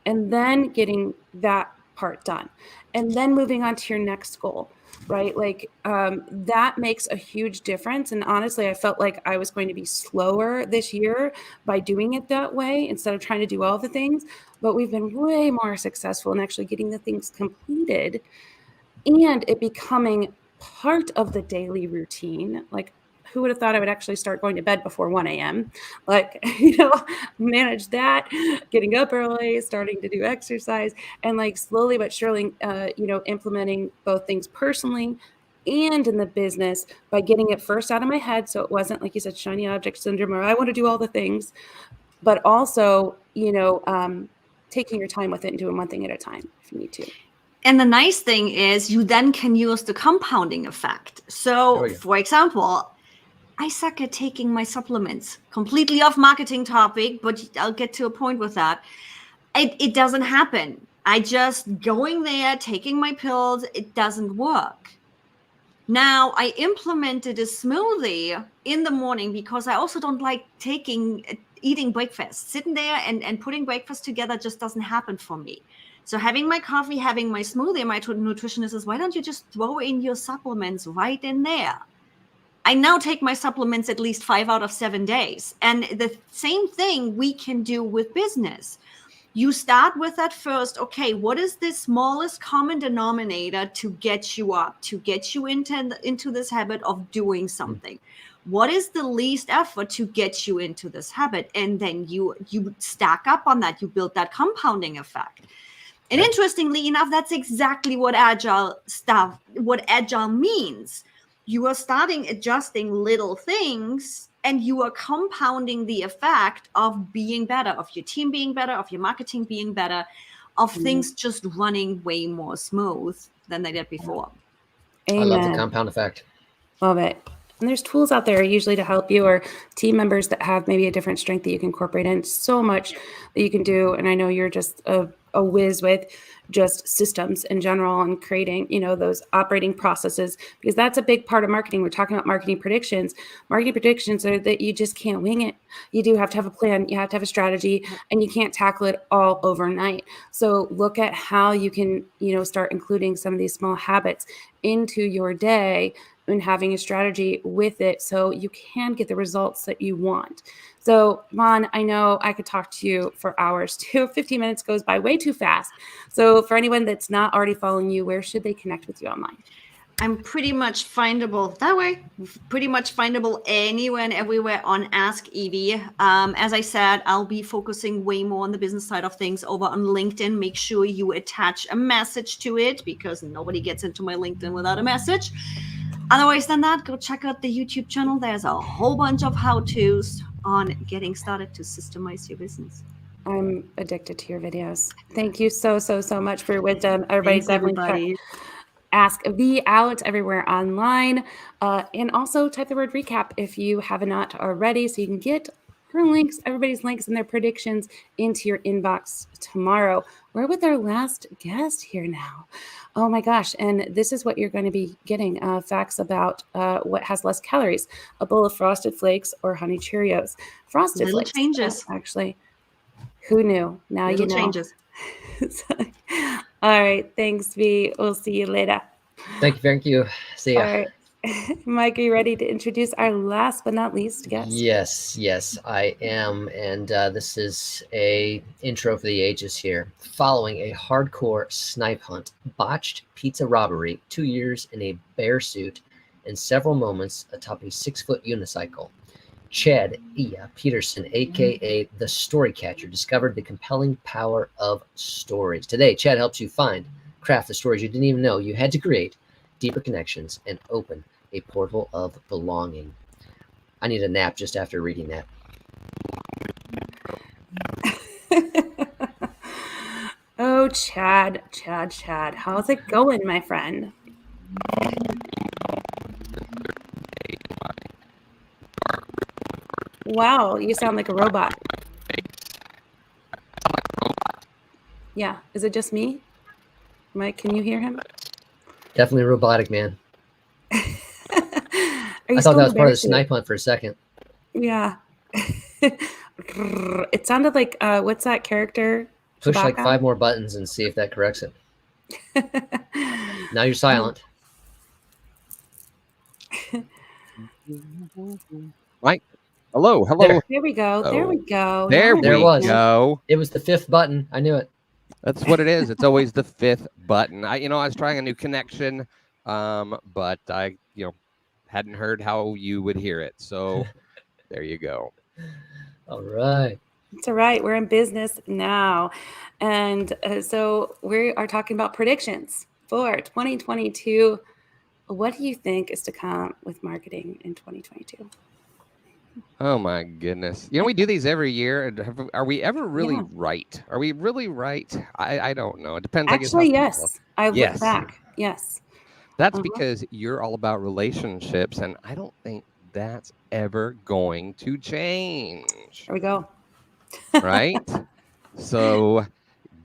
and then getting that part done, and then moving on to your next goal, right? Like that makes a huge difference. And honestly, I felt like I was going to be slower this year by doing it that way instead of trying to do all the things, but we've been way more successful in actually getting the things completed and it becoming part of the daily routine. Like, who would have thought I would actually start going to bed before 1 a.m.? Like, manage that, getting up early, starting to do exercise, and like slowly but surely, implementing both things personally and in the business by getting it first out of my head. So it wasn't, like you said, shiny object syndrome, or I want to do all the things, but also, taking your time with it and doing one thing at a time if you need to. And the nice thing is you then can use the compounding effect. So, for example, I suck at taking my supplements. Completely off marketing topic, but I'll get to a point with that. It doesn't happen. I just going there, taking my pills, it doesn't work. Now, I implemented a smoothie in the morning because I also don't like eating breakfast. Sitting there and putting breakfast together just doesn't happen for me. So having my coffee, having my smoothie, my nutritionist says, why don't you just throw in your supplements right in there? I now take my supplements at least 5 out of 7 days. And the same thing we can do with business. You start with that first, okay, what is the smallest common denominator to get you up, to get you into this habit of doing something? What is the least effort to get you into this habit? And then you stack up on that, you build that compounding effect. And interestingly enough, that's exactly what agile means. You are starting adjusting little things and you are compounding the effect of being better, of your team being better, of your marketing being better, of things just running way more smooth than they did before. Amen. I love the compound effect. Love it. And there's tools out there usually to help you, or team members that have maybe a different strength that you can incorporate in. So much that you can do. And I know you're just a whiz with just systems in general and creating, those operating processes, because that's a big part of marketing. We're talking about marketing predictions. Marketing predictions are that you just can't wing it. You do have to have a plan. You have to have a strategy, and you can't tackle it all overnight. So look at how you can, start including some of these small habits into your day and having a strategy with it so you can get the results that you want. So, Yvonne, I know I could talk to you for hours too. 15 minutes goes by way too fast. So for anyone that's not already following you, where should they connect with you online? I'm pretty much findable that way, pretty much findable anywhere and everywhere on Ask Evie. As I said, I'll be focusing way more on the business side of things over on LinkedIn. Make sure you attach a message to it because nobody gets into my LinkedIn without a message. Otherwise than that, go check out the YouTube channel. There's a whole bunch of how-tos on getting started to systemize your business. I'm addicted to your videos. Thank you so much for your wisdom. Everybody. Ask V out everywhere online. And also type the word recap if you have not already, so you can get her links, everybody's links and their predictions into your inbox tomorrow. We're with our last guest here now. Oh my gosh. And this is what you're going to be getting, facts about what has less calories, a bowl of Frosted Flakes or Honey Cheerios. Frosted Little Flakes. changes. Actually, who knew? Now Little you know. changes. All right. Thanks, V. We'll see you later. Thank you. See ya. All right. Mike, are you ready to introduce our last but not least guest? Yes, I am. And this is a intro for the ages here. Following a hardcore snipe hunt, botched pizza robbery, 2 years in a bear suit, and several moments atop a 6-foot unicycle, Chad Illa-Petersen, aka the Story Catcher, discovered the compelling power of stories. Today, Chad helps you find, craft the stories you didn't even know you had to create, deeper connections, and open a portal of belonging. I need a nap just after reading that. Oh, Chad. How's it going, my friend? Wow, you sound like a robot. Yeah, is it just me? Mike, can you hear him? Definitely robotic, man. I thought that was part of the snipe hunt for a second. Yeah. It sounded like, what's that character? Push Chewbacca? like 5 more buttons and see if that corrects it. Now you're silent. Mike, hello. There we go. There we go. There Now we go. It was the 5th button. I knew it. That's what it is. It's always the 5th button. I was trying a new connection, but I, hadn't heard how you would hear it. So there you go. All right. It's all right. We're in business now. And so we are talking about predictions for 2022. What do you think is to come with marketing in 2022? Oh my goodness. We do these every year. Are we ever really right? Are we really right? I don't know. It depends. Actually, yes. I look back. Yes. That's because you're all about relationships, and I don't think that's ever going to change. There we go. Right? So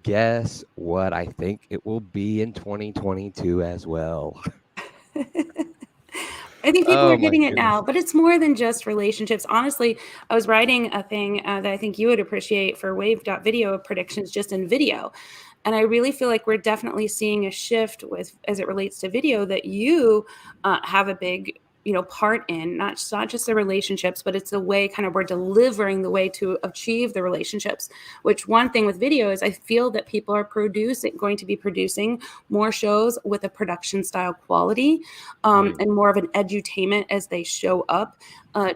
guess what? I think it will be in 2022 as well. I think people are getting it now, but it's more than just relationships. Honestly, I was writing a thing that I think you would appreciate for wave.video predictions just in video. And I really feel like we're definitely seeing a shift as it relates to video, that you have a big part in, not just the relationships, but it's the way kind of we're delivering the way to achieve the relationships. Which one thing with video is I feel that people are going to be producing more shows with a production style quality, and more of an edutainment as they show up,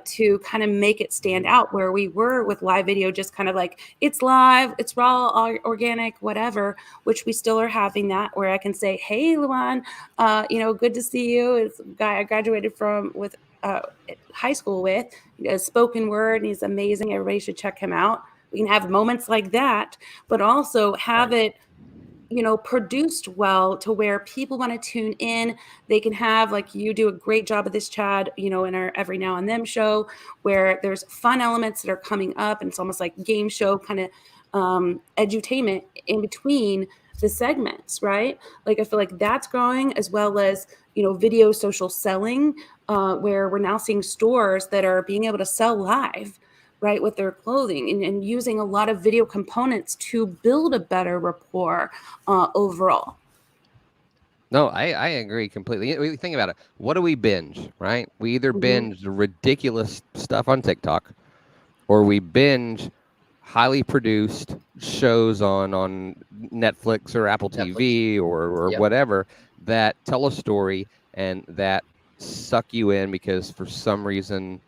to kind of make it stand out, where we were with live video just kind of like, it's live, it's raw, organic, whatever, which we still are having that, where I can say, hey, Luan, good to see you. It's a guy I graduated with high school with, spoken word, and he's amazing. Everybody should check him out. We can have moments like that, but also have it produced well to where people want to tune in. They can have, like you do a great job of this, Chad, in our Every Now and Then show, where there's fun elements that are coming up, and it's almost like game show kind of edutainment in between the segments, right? Like I feel like that's growing, as well as video social selling, where we're now seeing stores that are being able to sell live, right, with their clothing, and using a lot of video components to build a better rapport overall. No, I agree completely. Think about it. What do we binge, right? We either binge ridiculous stuff on TikTok, or we binge highly produced shows on Netflix or Apple TV or whatever that tell a story and that suck you in because for some reason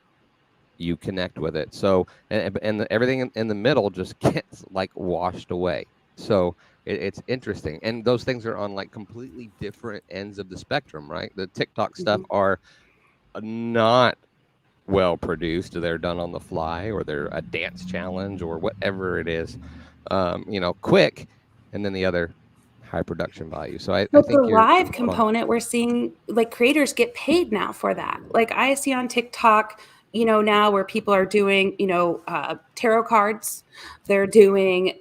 you connect with it. So, and everything in the middle just gets like washed away. So it's interesting. And those things are on like completely different ends of the spectrum, right? The TikTok stuff are not well produced. They're done on the fly, or they're a dance challenge or whatever it is, quick. And then the other, high production value. So I think the live component, we're seeing like creators get paid now for that. Like I see on TikTok, now where people are doing, tarot cards, they're doing,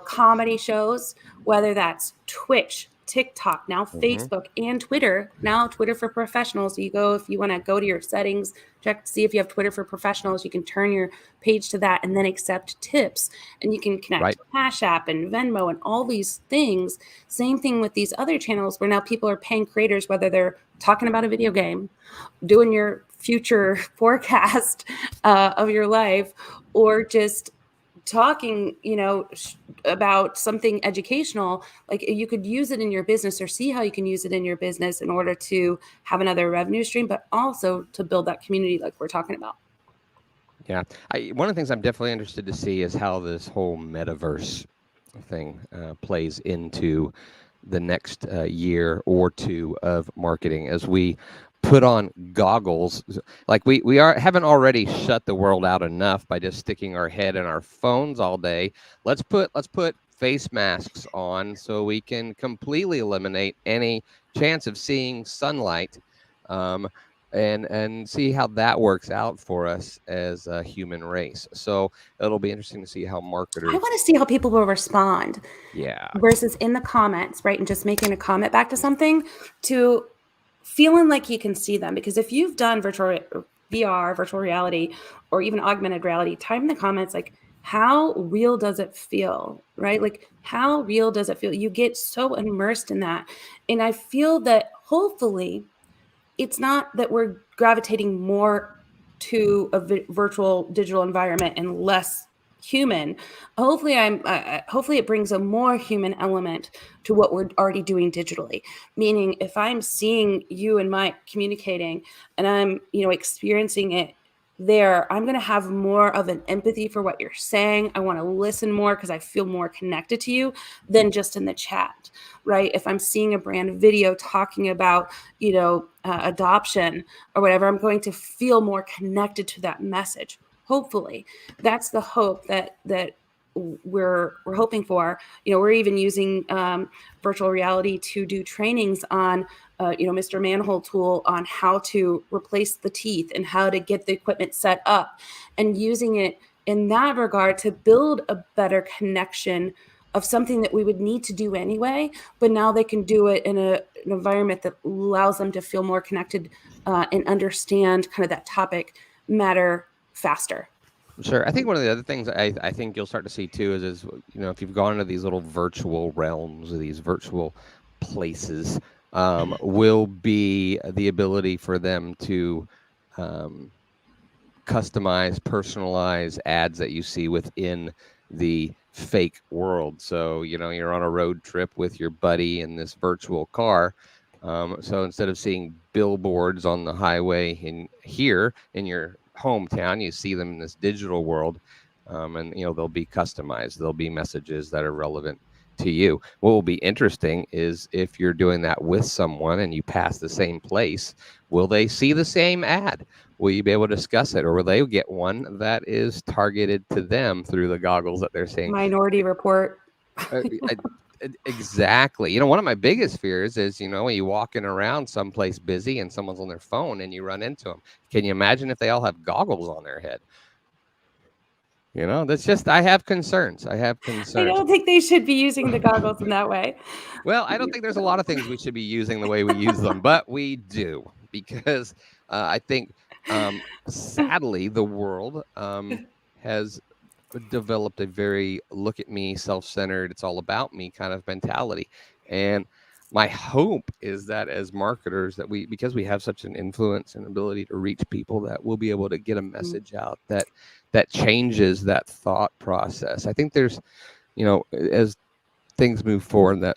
comedy shows, whether that's Twitch, TikTok, now Facebook and Twitter, now Twitter for Professionals. So if you want to go to your settings, check to see if you have Twitter for Professionals, you can turn your page to that and then accept tips, and you can connect to Cash App and Venmo and all these things. Same thing with these other channels where now people are paying creators, whether they're talking about a video game, doing your future forecast of your life, or just talking, about something educational. Like you could use it in your business, or see how you can use it in your business in order to have another revenue stream, but also to build that community like we're talking about. Yeah. One of the things I'm definitely interested to see is how this whole metaverse thing plays into the next year or two of marketing, as we put on goggles. Like we haven't already shut the world out enough by just sticking our head in our phones all day. Let's put face masks on so we can completely eliminate any chance of seeing sunlight, and see how that works out for us as a human race. So it'll be interesting to see how marketers. I want to see how people will respond. Yeah. Versus in the comments, right, and just making a comment back to something, to feeling like you can see them. Because if you've done virtual VR, virtual reality, or even augmented reality, type in the comments like, how real does it feel, right? Like, how real does it feel? You get so immersed in that. And I feel that hopefully it's not that we're gravitating more to a virtual digital environment and less human. Hopefully it brings a more human element to what we're already doing digitally. Meaning if I'm seeing you and Mike communicating and I'm, experiencing it there, I'm going to have more of an empathy for what you're saying. I want to listen more because I feel more connected to you than just in the chat, right? If I'm seeing a brand video talking about, adoption or whatever, I'm going to feel more connected to that message. Hopefully, that's the hope that we're hoping for. We're even using virtual reality to do trainings on, Mr. Manhole tool on how to replace the teeth and how to get the equipment set up, and using it in that regard to build a better connection of something that we would need to do anyway, but now they can do it in an environment that allows them to feel more connected and understand kind of that topic matter faster. Sure. I think one of the other things I think you'll start to see too is if you've gone into these little virtual realms or these virtual places, will be the ability for them to customize, personalize ads that you see within the fake world. So, you're on a road trip with your buddy in this virtual car. So instead of seeing billboards on the highway here in your hometown, you see them in this digital world. And they'll be customized. There'll be messages that are relevant to you. What will be interesting is if you're doing that with someone and you pass the same place, will they see the same ad? Will you be able to discuss it, or will they get one that is targeted to them through the goggles that they're seeing? Minority Report. Exactly. One of my biggest fears is, when you're walking around someplace busy and someone's on their phone and you run into them. Can you imagine if they all have goggles on their head? That's just, I have concerns. I don't think they should be using the goggles in that way. Well, I don't think there's a lot of things we should be using the way we use them, but we do, because I think, sadly, the world has developed a very look at me, self-centered, it's all about me kind of mentality. And my hope is that as marketers, that because we have such an influence and ability to reach people, that we'll be able to get a message out that changes that thought process. I think there's, as things move forward, that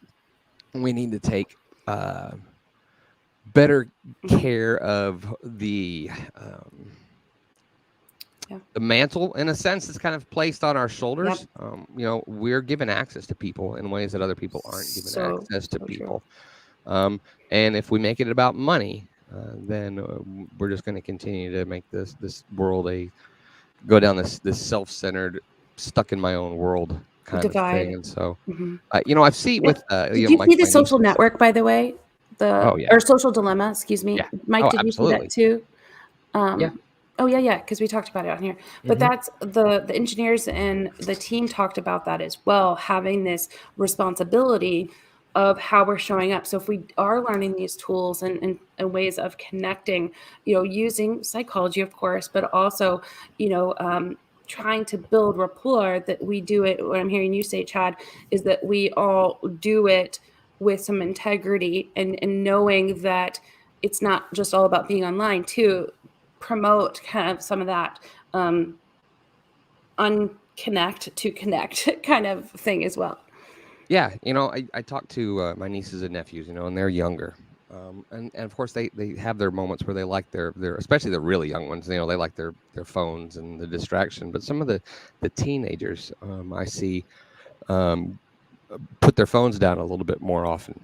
we need to take better care of the mantle, in a sense, is kind of placed on our shoulders. Yep. We're given access to people in ways that other people aren't given access to people. And if we make it about money, then we're just going to continue to make this world go down this self-centered, stuck in my own world kind divide. Of thing. And so, I've seen with did you see the Social Network, by the way? Or Social Dilemma, excuse me. Yeah. Mike, did absolutely. you see that too? Yeah. Oh yeah, because we talked about it on here. But that's the engineers and the team talked about that as well, having this responsibility of how we're showing up. So if we are learning these tools and ways of connecting, using psychology, of course, but also, trying to build rapport, that we do it. What I'm hearing you say, Chad, is that we all do it with some integrity and knowing that it's not just all about being online too. Promote kind of some of that unconnect to connect kind of thing as well. Yeah, I talk to my nieces and nephews, and they're younger. And of course they have their moments where they like their especially the really young ones, they like their phones and the distraction. But some of the teenagers I see put their phones down a little bit more often.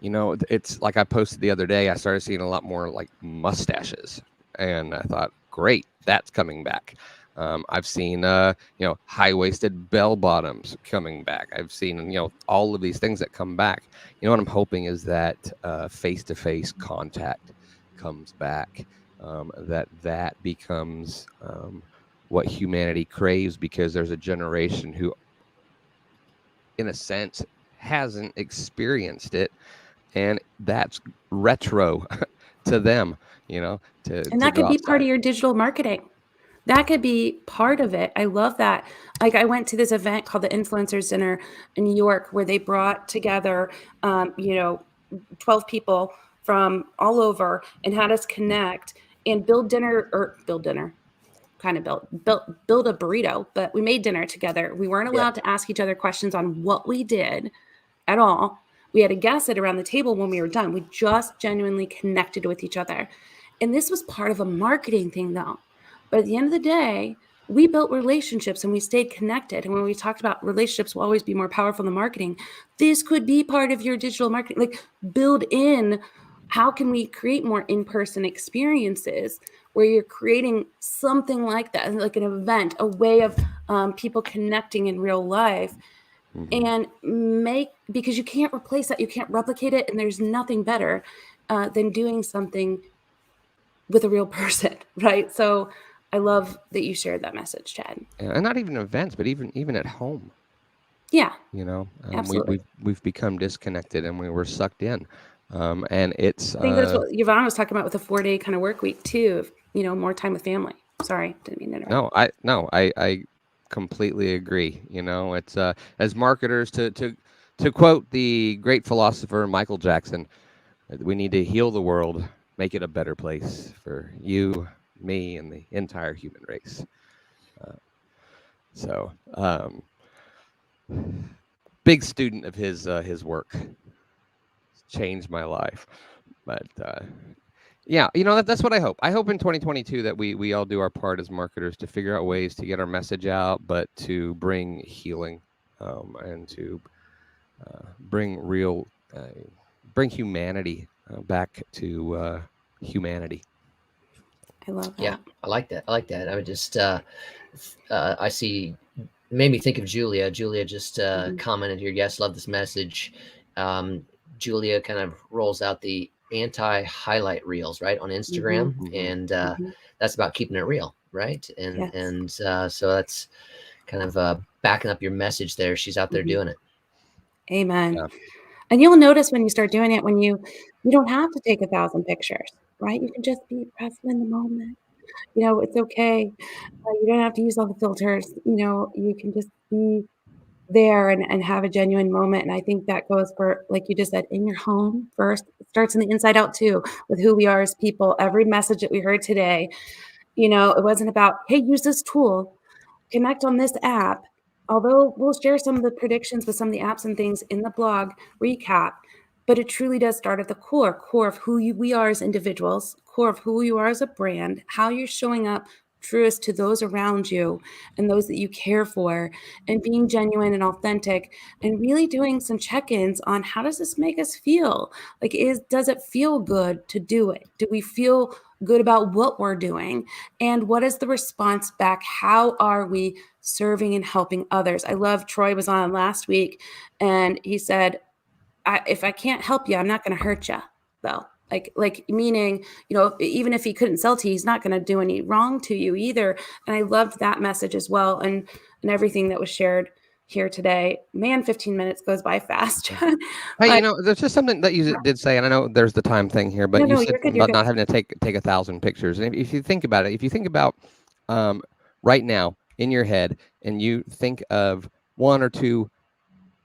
It's like I posted the other day, I started seeing a lot more like mustaches, and I thought, great, that's coming back. I've seen, high-waisted bell bottoms coming back. I've seen, all of these things that come back. What I'm hoping is that face-to-face contact comes back, that becomes what humanity craves, because there's a generation who, in a sense, hasn't experienced it, and that's retro to them, and that could be part of your digital marketing. That could be part of it. I love that. Like, I went to this event called the Influencers Dinner in New York, where they brought together 12 people from all over and had us connect and build a burrito, but we made dinner together. We weren't allowed to ask each other questions on what we did at all. We had to guess it around the table when we were done. We just genuinely connected with each other. And this was part of a marketing thing, though. But at the end of the day, we built relationships and we stayed connected. And when we talked about relationships will always be more powerful than marketing, this could be part of your digital marketing. Like, build in, how can we create more in-person experiences where you're creating something like that, like an event, a way of people connecting in real life. And because you can't replace that, you can't replicate it, and there's nothing better than doing something with a real person, right? So I love that you shared that message, Chad. And not even events, but even at home. Yeah. Absolutely. We've become disconnected, and we were sucked in. And it's. I think that's what Yvonne was talking about with the 4-day kind of work week too. More time with family. Sorry, didn't mean to interrupt. I completely agree. It's as marketers to To quote the great philosopher Michael Jackson, we need to heal the world, make it a better place for you, me, and the entire human race. So, big student of his work. Changed my life. But yeah, that's what I hope. I hope in 2022 that we all do our part as marketers to figure out ways to get our message out, but to bring healing and to bring humanity back to humanity. I love that. Yeah, I like that. I would just I see, made me think of Julia. Julia just commented here. Yes, love this message. Julia kind of rolls out the anti-highlight reels, right, on Instagram, and that's about keeping it real, right? And so that's kind of backing up your message there. She's out there doing it. Amen. Yeah. And you'll notice when you start doing it, when you don't have to take 1,000 pictures, right? You can just be present in the moment. It's okay. You don't have to use all the filters. You can just be there and have a genuine moment. And I think that goes for, like you just said, in your home first. It starts in the inside out too, with who we are as people. Every message that we heard today, it wasn't about, hey, use this tool, connect on this app. Although we'll share some of the predictions with some of the apps and things in the blog recap, but it truly does start at the core of who we are as individuals, core of who you are as a brand, how you're showing up truest to those around you and those that you care for, and being genuine and authentic, and really doing some check-ins on how does this make us feel? Like, does it feel good to do it? Do we feel good about what we're doing? And what is the response back? How are we serving and helping others? I love Troy was on last week and he said, if I can't help you, I'm not going to hurt you, though. Like meaning, even if he couldn't sell to you, he's not going to do any wrong to you either. And I loved that message as well. And everything that was shared here today. Man, 15 minutes goes by fast. Hey, there's just something that you did say, and I know there's the time thing here, but you said about not having to take 1,000 pictures. And if you think about it, if you think about right now in your head, and you think of 1 or 2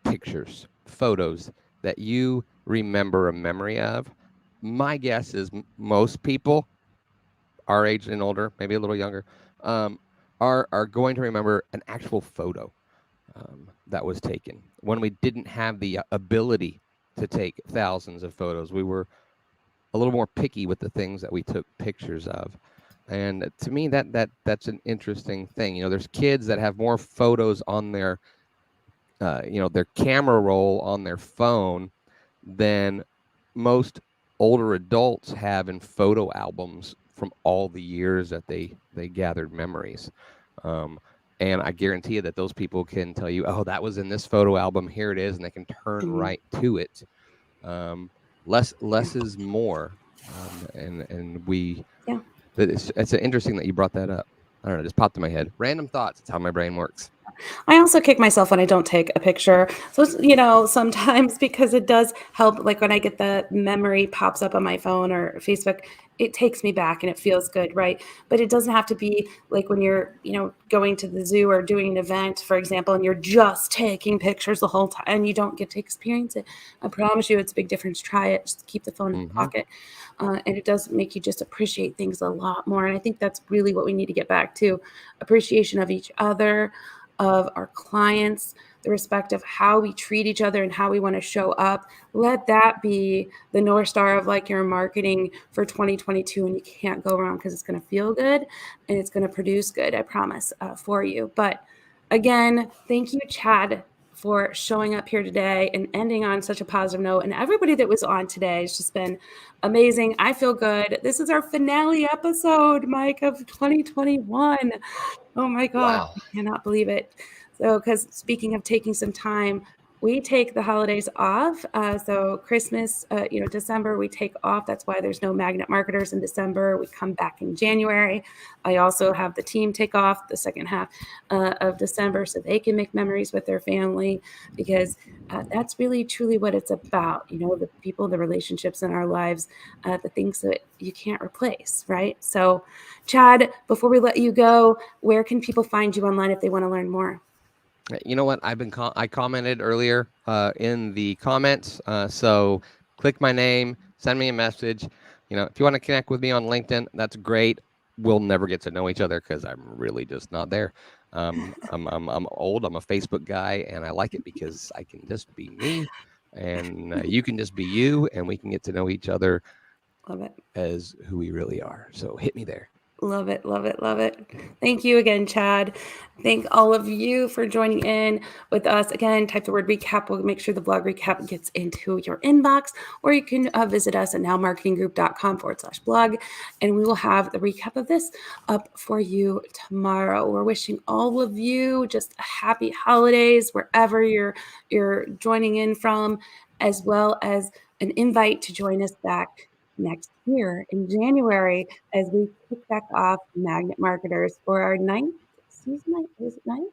pictures, photos that you remember a memory of, my guess is most people our age and older, maybe a little younger, are going to remember an actual photo that was taken. When we didn't have the ability to take thousands of photos, we were a little more picky with the things that we took pictures of. And to me, that's an interesting thing. There's kids that have more photos on their their camera roll on their phone than most older adults have in photo albums from all the years that they gathered memories. And I guarantee you that those people can tell you, oh, that was in this photo album, here it is, and they can turn right to it. Less is more. It's interesting that you brought that up. I don't know, it just popped in my head. Random thoughts. It's how my brain works. I also kick myself when I don't take a picture. So, sometimes, because it does help, like when I get the memory pops up on my phone or Facebook, it takes me back and it feels good, right? But it doesn't have to be like when you're, going to the zoo or doing an event, for example, and you're just taking pictures the whole time and you don't get to experience it. I promise you it's a big difference. Try it. Just keep the phone in your pocket. And it does make you just appreciate things a lot more. And I think that's really what we need to get back to. Appreciation of each other, of our clients, the respect of how we treat each other and how we want to show up. Let that be the North Star of like your marketing for 2022. And you can't go wrong because it's going to feel good and it's going to produce good, I promise, for you. But again, thank you, Chad, for showing up here today and ending on such a positive note. And everybody that was on today has just been amazing. I feel good. This is our finale episode, Mike, of 2021. Oh my God, wow. I cannot believe it. So, because speaking of taking some time, we take the holidays off. So Christmas, December, we take off. That's why there's no Magnet Marketers in December. We come back in January. I also have the team take off the second half of December so they can make memories with their family, because that's really, truly what it's about. The people, the relationships in our lives, the things that you can't replace, right? So, Chad, before we let you go, where can people find you online if they want to learn more? You know what? I commented earlier in the comments. So click my name, send me a message. You know, if you want to connect with me on LinkedIn, that's great. We'll never get to know each other because I'm really just not there. I'm old. I'm a Facebook guy, and I like it because I can just be me, and you can just be you, and we can get to know each other. Love it. As who we really are. So hit me there. Love it, love it, love it. Thank you again, Chad. Thank all of you for joining in with us. Again, type the word recap. We'll make sure the blog recap gets into your inbox, or you can visit us at nowmarketinggroup.com/blog, and we will have the recap of this up for you tomorrow. We're wishing all of you just happy holidays wherever you're joining in from, as well as an invite to join us back next year in January as we kick back off Magnet Marketers for our 9th season. Is it 9?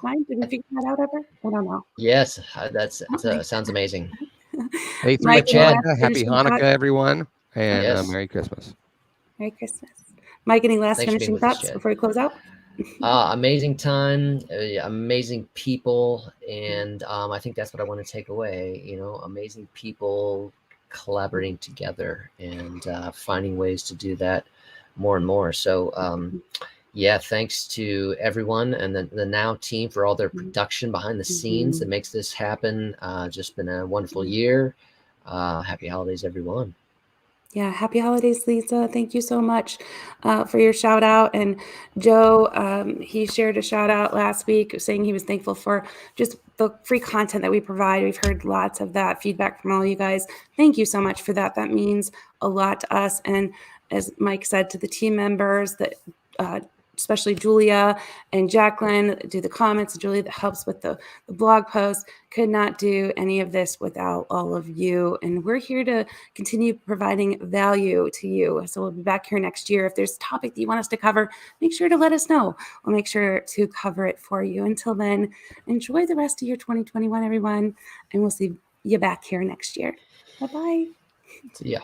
9? Did we figure that out ever? I don't know. Yes, that sounds amazing. Hey, Mike, Chad, happy Hanukkah, everyone, and Yes. Merry Christmas. Merry Christmas. Mike, any last Thanks for being finishing with us, thoughts Chad. before we close out? Amazing time, amazing people, and I think that's what I want to take away. You know, amazing people collaborating together and finding ways to do that more and more. So yeah, thanks to everyone and the Now team for all their production behind the scenes that makes this happen. Just been a wonderful year. Happy holidays, everyone. Yeah, happy holidays, Lisa. Thank you so much for your shout out. And Joe, he shared a shout out last week saying he was thankful for just the free content that we provide. We've heard lots of that feedback from all you guys. Thank you so much for that. That means a lot to us. And as Mike said, to the team members that especially Julia and Jacqueline do the comments, Julia that helps with the blog post, could not do any of this without all of you. And we're here to continue providing value to you. So we'll be back here next year. If there's a topic that you want us to cover, make sure to let us know. We'll make sure to cover it for you. Until then, enjoy the rest of your 2021, everyone. And we'll see you back here next year. Bye-bye. See ya.